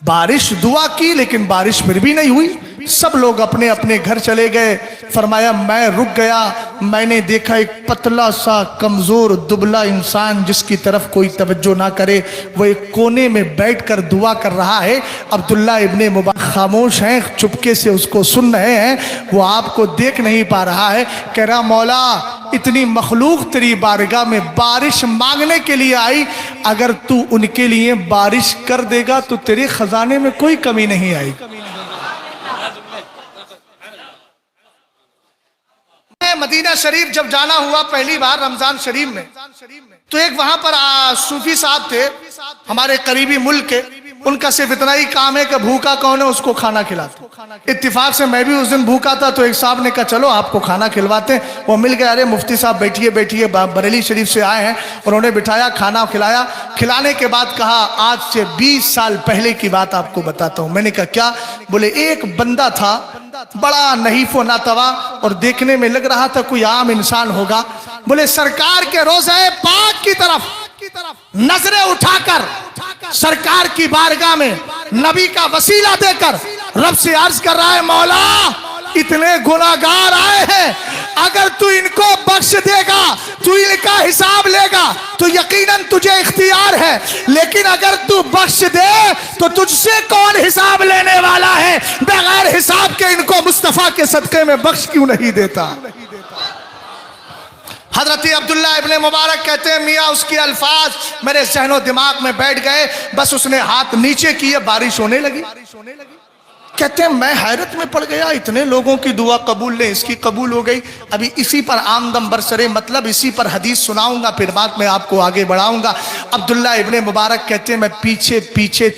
بارش دعا کی لیکن بارش پھر بھی نہیں ہوئی. سب لوگ اپنے اپنے گھر چلے گئے. فرمایا میں رک گیا، میں نے دیکھا ایک پتلا سا کمزور دبلا انسان جس کی طرف کوئی توجہ نہ کرے، وہ ایک کونے میں بیٹھ کر دعا کر رہا ہے. عبداللہ ابن مبارک خاموش ہیں، چپکے سے اس کو سن رہے ہیں، وہ آپ کو دیکھ نہیں پا رہا ہے. کہہ رہا مولا اتنی مخلوق تیری بارگاہ میں بارش مانگنے کے لیے آئی، اگر تو ان کے لیے بارش کر دے گا تو تیرے خزانے میں کوئی کمی نہیں آئی. مدینہ شریف جب جانا ہوا پہلی بار رمضان شریف میں، تو ایک وہاں پر صوفی صاحب تھے ہمارے قریبی ملک کے، ان کا صرف اتنا ہی کام ہے کہ بھوکا کون ہے اس کو کھانا کھلاتے. اتفاق سے میں بھی اس دن بھوکا تھا تو ایک صاحب نے کہا چلو آپ کو کھانا کھلواتے ہیں. وہ مل گئے، ارے مفتی صاحب بیٹھیے، بریلی شریف سے آئے ہیں. انہوں نے بٹھایا، کھانا کھلایا. کھلانے کے بعد کہا آج سے 20 سال پہلے کی بات آپ کو بتاتا ہوں. میں نے کہا کیا؟ بولے ایک بندہ تھا بڑا نحیف و ناتوا اور دیکھنے میں لگ رہا تھا کوئی عام انسان ہوگا. بولے سرکار کے روضہ پاک کی طرف نظریں اٹھا کر سرکار کی بارگاہ میں نبی کا وسیلہ دے کر رب سے عرض کر رہا ہے مولا اتنے گناہگار آئے ہیں, اگر تو ان کو بخش دے گا تو ان کا حساب لے گا تو یقیناً تجھے اختیار ہے, لیکن اگر تو بخش دے تو تجھ سے کون حساب لینے والا ہے, بغیر حساب کے ان کو مصطفیٰ کے صدقے میں بخش کیوں نہیں دیتا. حضرت عبداللہ ابن مبارک کہتے ہیں میاں اس کے الفاظ میرے ذہن و دماغ میں بیٹھ گئے, بس اس نے ہاتھ نیچے کیے بارش ہونے لگی. کہتے ہیں میں حیرت میں پڑ گیا, اتنے لوگوں کی دعا قبول لیں, اس کی قبول ہو گئی. ابھی اسی پر آمدم برسرے مطلب اسی پر حدیث سناؤں گا, پھر بعد میں آپ کو آگے بڑھاؤں گا. عبداللہ ابن مبارک کہتے ہیں میں پیچھے پیچھے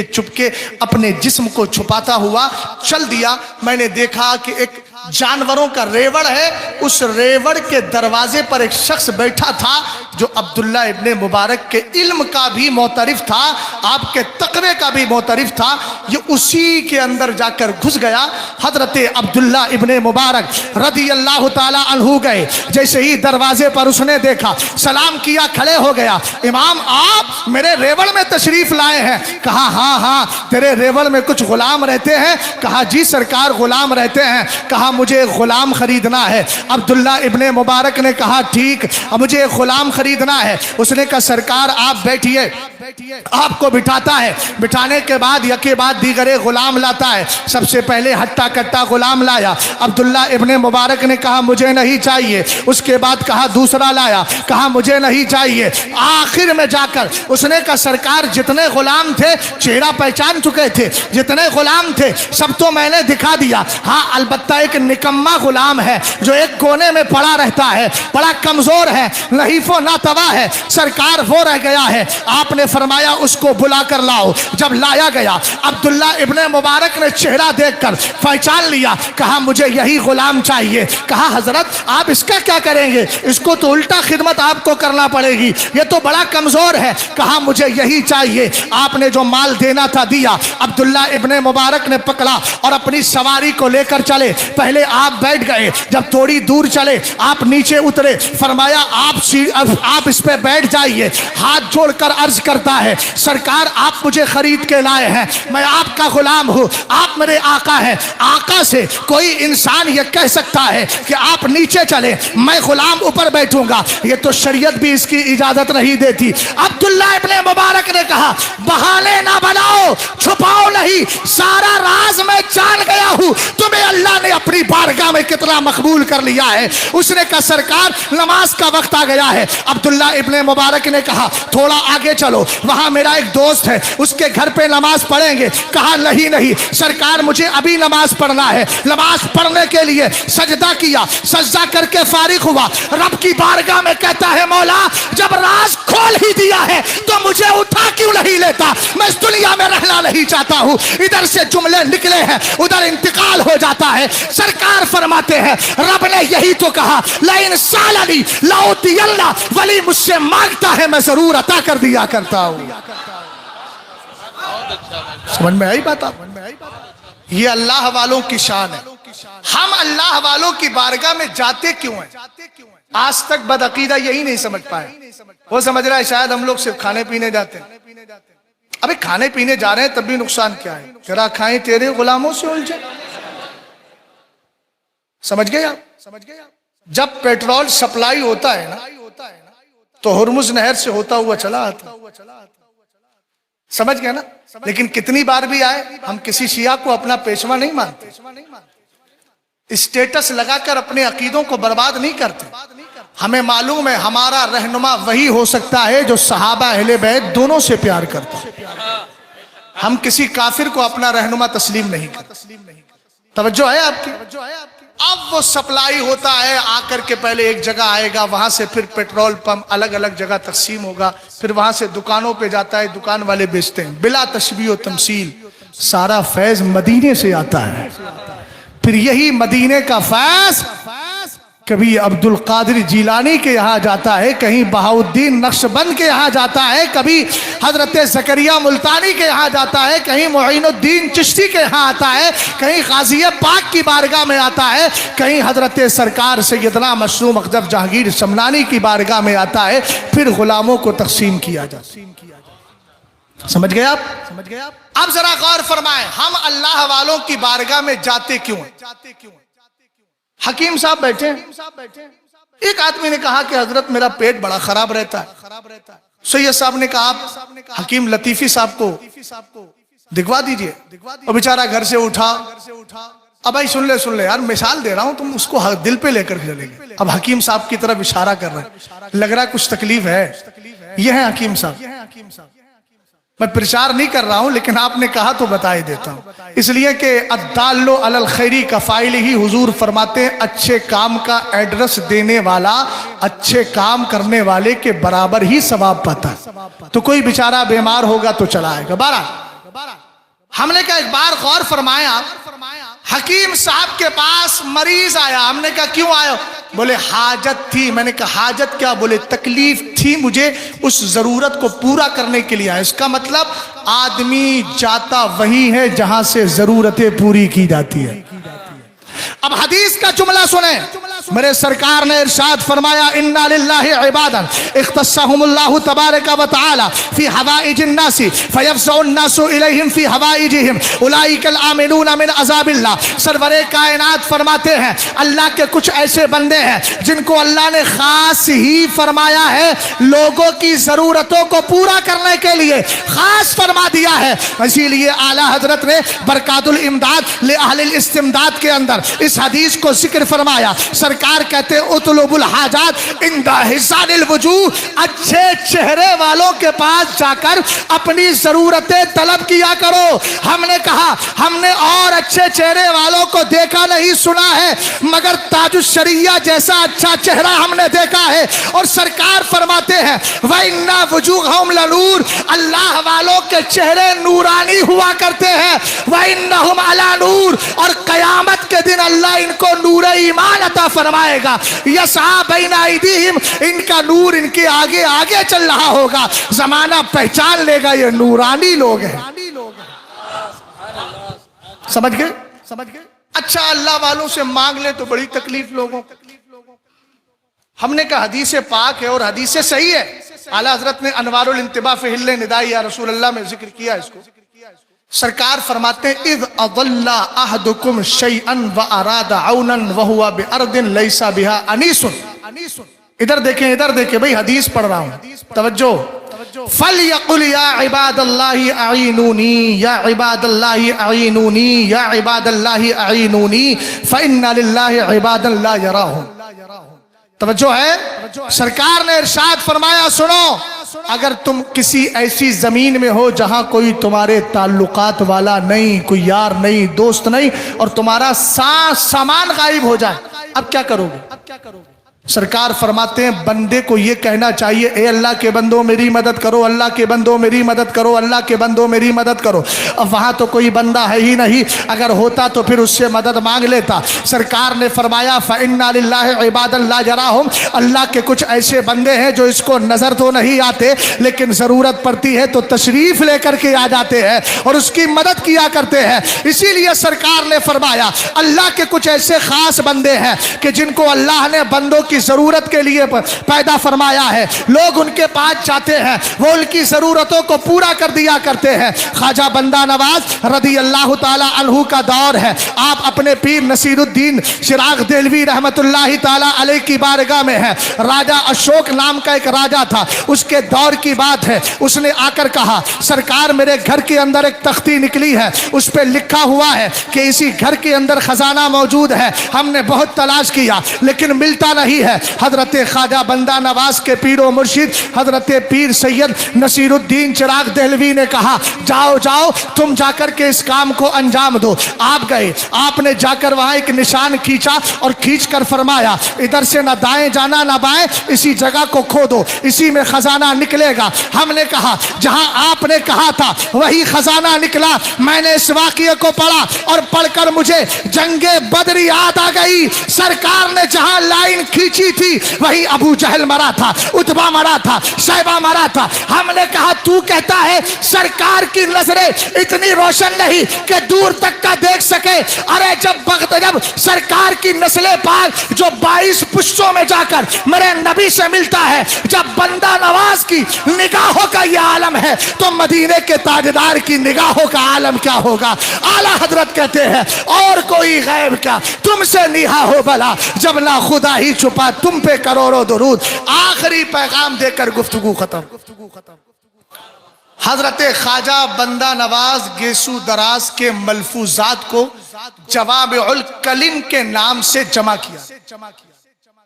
چپکے اپنے جسم کو چھپاتا ہوا چل دیا. میں نے دیکھا کہ ایک جانوروں کا ریوڑ ہے, اس ریوڑ کے دروازے پر ایک شخص بیٹھا تھا جو عبداللہ ابن مبارک کے علم کا بھی معترف تھا, آپ کے تقوی کا بھی معترف تھا. یہ اسی کے اندر جا کر گھس گیا. حضرت عبداللہ ابن مبارک رضی اللہ تعالی عنہ گئے, جیسے ہی دروازے پر اس نے دیکھا سلام کیا, کھڑے ہو گیا. امام آپ میرے ریوڑ میں تشریف لائے ہیں؟ کہا ہاں تیرے ریوڑ میں کچھ غلام رہتے ہیں؟ کہا جی سرکار غلام رہتے ہیں. کہا مجھے غلام خریدنا ہے. عبداللہ ابن مبارک نے کہا ٹھیک مجھے غلام خریدنا ہے. اس نے کہا سرکار آپ بیٹھیے, آپ کو بٹھاتا ہے. بٹھانے کے بعد یکے بعد دیگرے غلام لاتا ہے. سب سے پہلے ہٹا کٹا غلام لایا. عبداللہ ابن مبارک نے کہا مجھے نہیں چاہیے. اس کے بعد کہا دوسرا لایا, کہا مجھے نہیں چاہیے. آخر میں جا کر اس نے کہا سرکار جتنے غلام تھے چہرہ پہچان چکے تھے, جتنے غلام تھے سب تو میں نے دکھا دیا. ہاں البتہ ایک نکما غلام ہے جو ایک کونے میں پڑا رہتا ہے, بڑا کمزور ہے, نحیف و ناتوا ہے, سرکار وہ رہ گیا ہے. آپ نے فرمایا اس کو بلا کر لاؤ. جب لایا گیا عبداللہ ابن مبارک نے چہرہ دیکھ کر پہچان لیا. کہا مجھے یہی غلام چاہیے. کہا حضرت آپ اس کا کیا کریں گے, اس کو تو الٹا خدمت آپ کو کرنا پڑے گی, یہ تو بڑا کمزور ہے. کہا مجھے یہی چاہیے. آپ نے جو مال دینا تھا دیا. عبداللہ ابن مبارک نے پکڑا اور اپنی سواری کو لے کر چلے. پہلے آپ بیٹھ گئے, جب تھوڑی دور چلے آپ نیچے اترے. فرمایا آپ اس پہ بیٹھ جائیے. ہاتھ جوڑ کر عرض کرتا ہے سرکار آپ مجھے خرید کے لائے ہیں, میں آپ کا غلام ہوں, آپ میرے آقا ہیں. آقا سے کوئی انسان یہ کہہ سکتا ہے کہ آپ نیچے چلیں میں غلام اوپر بیٹھوں گا, یہ تو شریعت بھی اس کی اجازت نہیں دیتی. عبداللہ ابن مبارک نے کہا بہانے نہ بناؤ, چھپاؤ نہیں, سارا راز میں جان گیا ہوں تمہیں اللہ نے اپنی بارگاہ میں کتنا مقبول کر لیا ہے. اس نے کہا سرکار نماز کا وقت آ گیا ہے. عبداللہ ابن مبارک نے کہا تھوڑا آگے چلو, وہاں میرا ایک دوست ہے اس کے گھر پہ نماز پڑھیں گے. کہا نہیں سرکار مجھے ابھی نماز پڑھنا ہے. نماز پڑھنے کے لیے سجدہ کیا, سجدہ کر کے فارغ ہوا. رب کی بارگاہ میں کہتا ہے مولا جب راز کھول ہی دیا ہے تو مجھے اٹھا کیوں نہیں لیتا, میں اس دنیا میں رہنا نہیں چاہتا ہوں. ادھر سے جملے نکلے ہیں ادھر انتقال ہو جاتا ہے. سرکار فرماتے ہیں رب نے یہی تو کہا لئن سالنی لاؤتینہ, ولی مجھ سے مانگتا ہے میں ضرور عطا کر دیا کرتا ہوں. سمجھ میں آئی بات؟ یہ اللہ والوں کی شان ہے. ہم اللہ والوں کی بارگاہ میں جاتے کیوں ہیں؟ آج تک بدعقیدہ یہی نہیں سمجھ پائے. وہ سمجھ رہا ہے شاید ہم لوگ صرف کھانے پینے جاتے ہیں. ابھی کھانے پینے جا رہے ہیں تب بھی نقصان کیا ہے, ذرا کھائیں تیرے غلاموں سے الجھے. سمجھ گئے آپ؟ جب پیٹرول سپلائی ہوتا ہے نا تو ہرمز نہر سے ہوتا ہوا چلا آتا. سمجھ گئے نا. لیکن کتنی بار بھی آئے ہم کسی شیعہ کو اپنا پیشوا نہیں مانتے, اسٹیٹس لگا کر اپنے عقیدوں کو برباد نہیں کرتے. ہمیں معلوم ہے ہمارا رہنما وہی ہو سکتا ہے جو صحابہ اہل بیت دونوں سے پیار کرتا. ہم کسی کافر کو اپنا رہنما تسلیم نہیں کرتے. توجہ ہے آپ کی؟ اب وہ سپلائی ہوتا ہے, آ کر کے پہلے ایک جگہ آئے گا, وہاں سے پھر پیٹرول پمپ الگ الگ جگہ تقسیم ہوگا, پھر وہاں سے دکانوں پہ جاتا ہے, دکان والے بیچتے ہیں. بلا تشبیہ و تمثیل سارا فیض مدینے سے آتا ہے. پھر یہی مدینے کا فیض کبھی عبد القادر جیلانی کے یہاں جاتا ہے، کہیں بہاؤالدین نقشبند کے یہاں جاتا ہے، کبھی حضرت زکریہ ملتانی کے یہاں جاتا ہے، کہیں معین الدین چشتی کے یہاں آتا ہے، کہیں غازی پاک کی بارگاہ میں آتا ہے، کہیں حضرت سرکار سیدنا مشروم اقدس جہانگیر شملانی کی بارگاہ میں آتا ہے، پھر غلاموں کو تقسیم کیا جاتا ہے۔ سمجھ گئے آپ؟ اب ذرا غور فرمائیں، ہم اللہ والوں کی بارگاہ میں جاتے کیوں ہیں؟ حکیم صاحب بیٹھے ہیں، ایک آدمی نے کہا کہ حضرت میرا پیٹ بڑا خراب رہتا ہے، سید صاحب نے کہا آپ حکیم لطیفی صاحب کو دکھوا دیجئے، اور بیچارہ گھر سے اٹھا، اب بھائی سن لے یار، مثال دے رہا ہوں، تم اس کو دل پہ لے کر چلیں گے۔ اب حکیم صاحب کی طرف اشارہ کر رہے ہیں، لگ رہا ہے کچھ تکلیف ہے، یہ ہے حکیم صاحب۔ میں پرچار نہیں کر رہا ہوں، لیکن آپ نے کہا تو بتا ہی دیتا ہوں، اس لیے کہ الدال علی الخیری کا فاعل ہی، حضور فرماتے ہیں اچھے کام کا ایڈریس دینے والا اچھے کام کرنے والے کے برابر ہی ثواب پاتا ہے۔ تو کوئی بیچارہ بیمار ہوگا تو چلا آئے گا۔ بارہ ہم نے کہا ایک بار غور فرمایا، حکیم صاحب کے پاس مریض آیا، ہم نے کہا کیوں آئے؟ بولے حاجت تھی۔ میں نے کہا حاجت کیا؟ بولے تکلیف تھی مجھے، اس ضرورت کو پورا کرنے کے لیے آیا۔ اس کا مطلب آدمی جاتا وہی ہے جہاں سے ضرورتیں پوری کی جاتی ہے۔ اب حدیث کا جملہ سنیں، میرے سرکار نے ارشاد فرمایا انا للہ عبادا اختصهم اللہ تبارک و تعالی فی حوائج الناس فیفزع الناس الیہم فی حوائجہم اولئک الآمنون من عذاب اللہ۔ سرور کائنات فرماتے ہیں اللہ کے کچھ ایسے بندے ہیں جن کو اللہ نے خاص ہی فرمایا ہے، لوگوں کی ضرورتوں کو پورا کرنے کے لیے خاص فرما دیا ہے۔ اسی لیے اعلیٰ حضرت نے برکات الامداد لأہل الاستمداد کے اندر اس حدیث کو ذکر فرمایا۔ سرکار کہتے اطلب الحاجات عند حسان الوجوہ، اچھے چہرے والوں کے پاس جا کر اپنی ضرورتیں طلب کیا کرو۔ ہم نے کہا ہم نے اور اچھے چہرے والوں کو دیکھا نہیں سنا ہے، مگر تاج الشریعہ جیسا اچھا چہرہ ہم نے دیکھا ہے۔ اور سرکار فرماتے ہیں وَإِنَّا وُجُوهَهُمْ لَنُورٌ، اللہ والوں کے چہرے نورانی ہوا کرتے ہیں۔ وَإِنَّهُمْ عَلَى نُورٍ، اور قیامت کے دن اللہ ان کو نور ایمان عطا فرمائے گا۔ یسعی بین ایدیہم، ان کا نور ان کے آگے آگے چل رہا ہوگا، زمانہ پہچان لے گا یہ نورانی لوگ ہیں۔ سمجھ گئے؟ اچھا اللہ والوں سے مانگ لے تو بڑی تکلیف لوگوں کو۔ ہم نے کہا حدیث پاک ہے اور حدیث صحیح ہے۔ اعلیٰ حضرت نے انوار الانتباہ فی حل نداء یا رسول اللہ میں ذکر کیا اس کو۔ سرکار فرماتے ہیں اذ اضل احدکم شیئا واراد عونا وهو بارض ليس بها انیس۔ ادھر دیکھیں بھئی حدیث پڑھ رہا ہوں، توجہ۔ فَلْيَقُلْ يَا عِبَادَ اللَّهِ أَعِينُونِي يَا عِبَادَ اللَّهِ أَعِينُونِي يَا عِبَادَ اللَّهِ أَعِينُونِي فَإِنَّ لِلَّهِ عِبَادًا لَا يَرَاهُمْ۔ توجہ ہے، سرکار نے ارشاد فرمایا سنو، اگر تم کسی ایسی زمین میں ہو جہاں کوئی تمہارے تعلقات والا نہیں، کوئی یار نہیں، دوست نہیں، اور تمہارا سامان غائب ہو جائے، اب کیا کرو گے؟ سرکار فرماتے ہیں بندے کو یہ کہنا چاہیے اے اللہ کے بندوں میری مدد کرو، اللہ کے بندوں میری مدد کرو، اللہ کے بندوں میری مدد کرو۔ اب وہاں تو کوئی بندہ ہے ہی نہیں، اگر ہوتا تو پھر اس سے مدد مانگ لیتا۔ سرکار نے فرمایا فَإِنَّا لِلَّهِ عِبَادًا لَا يَرَاهُمْ، اللہ کے کچھ ایسے بندے ہیں جو اس کو نظر تو نہیں آتے، لیکن ضرورت پڑتی ہے تو تشریف لے کر کے آ جاتے ہیں اور اس کی مدد کیا کرتے ہیں۔ اسی لیے سرکار نے فرمایا اللہ کے کچھ ایسے خاص بندے ہیں کہ جن کو اللہ نے بندوں کی ضرورت کے لیے پیدا فرمایا ہے، لوگ ان کے پاس جاتے ہیں، وہ ان کی ضرورتوں کو پورا کر دیا کرتے ہیں۔ خواجہ بندہ نواز رضی اللہ تعالی عنہ کا دور ہے، آپ اپنے پیر نصیر الدین چراغ دہلوی رحمت اللہ تعالی علیہ کی بارگاہ میں ہیں۔ راجہ اشوک نام کا ایک راجہ تھا، اس کے دور کی بات ہے، اس نے آ کر کہا سرکار میرے گھر کے اندر ایک تختی نکلی ہے، اس پہ لکھا ہوا ہے کہ اسی گھر کے اندر خزانہ موجود ہے، ہم نے بہت تلاش کیا لیکن ملتا نہیں ہے، ہے حضرت خواجہ بندہ نواز کے پیر و مرشد حضرت پیر سید نصیر الدین چراغ دہلوی نے کہا جاؤ جاؤ تم جا کر کے اس کام کو انجام دو۔ آپ گئے، آپ نے جا کر وہاں ایک نشان کھینچا اور کھینچ کر فرمایا ادھر سے نہ دائیں جانا نہ بائیں، اسی جگہ کو کھودو، اسی میں خزانہ نکلے گا۔ ہم نے کہا جہاں آپ نے کہا تھا وہی خزانہ نکلا۔ میں نے اس واقعے کو پڑھا اور پڑھ کر مجھے جنگ بدر یاد آ گئی۔ سرکار نے جہاں لائن کھینچی تھی وہی ابو جہل مرا تھا، اتبا مرا تھا، شیبہ مرا تھا۔ ہم نے کہا تو کہتا ہے سرکار کی نظریں اتنی روشن نہیں کہ دور تک کا دیکھ سکے۔ ارے جب سرکار کی نسل پاک جو 22 پشتوں میں جا کر میرے نبی سے ملتا ہے، جب بندہ نواز کی نگاہوں کا یہ عالم ہے تو مدینے کے تاجدار کی نگاہوں کا عالم کیا ہوگا؟ اعلیٰ حضرت کہتے ہیں اور کوئی غیب کا تم سے نیہا ہو بلا، جب نہ خدا ہی چھپا تم پہ کروڑوں درود۔ آخری پیغام دے کر گفتگو ختم۔ حضرت خواجہ بندہ نواز گیسو دراز کے ملفوظات کو جوامع الکلم کے نام سے جمع کیا۔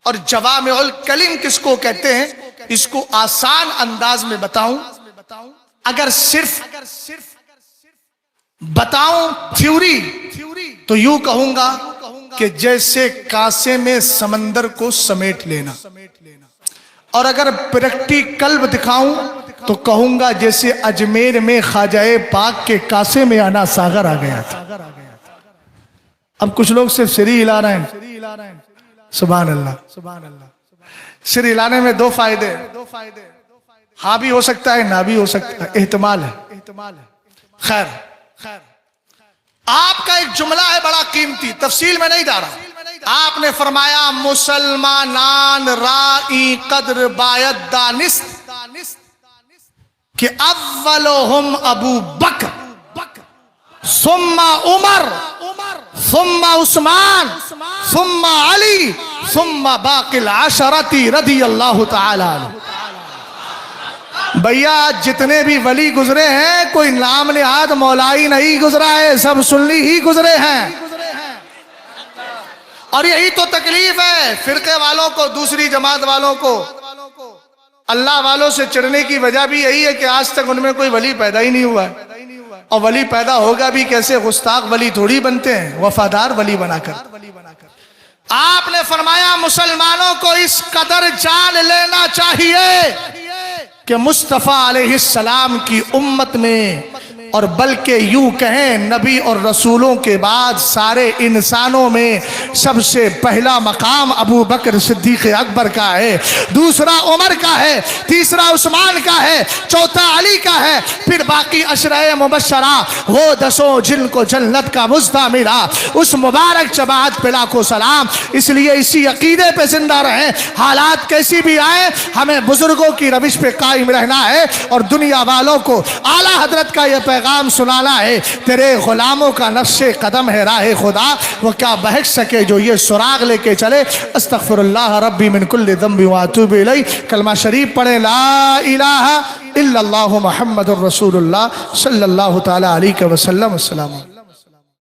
اور جوامع الکلم کس کو کہتے ہیں؟ اس کو آسان انداز میں بتاؤں، اگر صرف بتاؤں تھیوری تو یوں کہوں گا کہ جیسے کاسے میں سمندر کو سمیٹ لینا، اور اگر پریکٹیکل دکھاؤں تو کہوں گا جیسے اجمیر میں خواجہ پاک کے کاسے میں انا ساغر آ گیا تھا۔ اب کچھ لوگ صرف سری ہلا رہے ہیں، سبحان اللہ۔ سر ہلانے میں دو فائدے، ہاں بھی ہو سکتا ہے نہ بھی ہو سکتا ہے، احتمال ہے۔ خیر، آپ کا ایک جملہ ہے بڑا قیمتی، تفصیل میں نہیں جا رہا۔ آپ نے فرمایا مسلمانان رائی قدر باید دانست کہ اولہم ابو بکر ثم عمر ثم عثمان ثم علی ثم باقی العشرۃ رضی اللہ تعالی عنہ۔ بھیا جتنے بھی ولی گزرے ہیں کوئی نام نہاد مولائی نہیں گزرا ہے، سب سنی ہی گزرے ہیں۔ اور یہی تو تکلیف ہے فرقے والوں کو، دوسری جماعت والوں کو، اللہ والوں سے چڑھنے کی وجہ بھی یہی ہے کہ آج تک ان میں کوئی ولی پیدا ہی نہیں ہوا ہے، اور ولی پیدا ہوگا بھی کیسے؟ گستاخ ولی تھوڑی بنتے ہیں، وفادار ولی بنا کر۔ آپ نے فرمایا مسلمانوں کو اس قدر جان لینا چاہیے کہ مصطفیٰ علیہ السلام کی امت میں، اور بلکہ یوں کہیں نبی اور رسولوں کے بعد سارے انسانوں میں سب سے پہلا مقام ابو بکر صدیق اکبر کا ہے، دوسرا عمر کا ہے، تیسرا عثمان کا ہے، چوتھا علی کا ہے، پھر باقی عشرہ مبشرہ وہ 10 جن کو جنت کا مزدہ ملا، اس مبارک جماعت پہ لاکھوں سلام۔ اس لیے اسی عقیدے پہ زندہ رہیں، حالات کیسی بھی آئیں ہمیں بزرگوں کی روش پہ قائم رہنا ہے، اور دنیا والوں کو اعلیٰ حضرت کا یہ پیغام سنانا ہے تیرے غلاموں کا نقش قدم ہے راہ خدا، وہ کیا بہک سکے جو یہ سراغ لے کے چلے۔ استغفر اللہ ربی من کل ذنب واتوب الیہ۔ کلمہ شریف پڑھیں لا الہ الا اللہ محمد الرسول اللہ صلی اللہ تعالی علیہ وسلم۔ السلام علیکم۔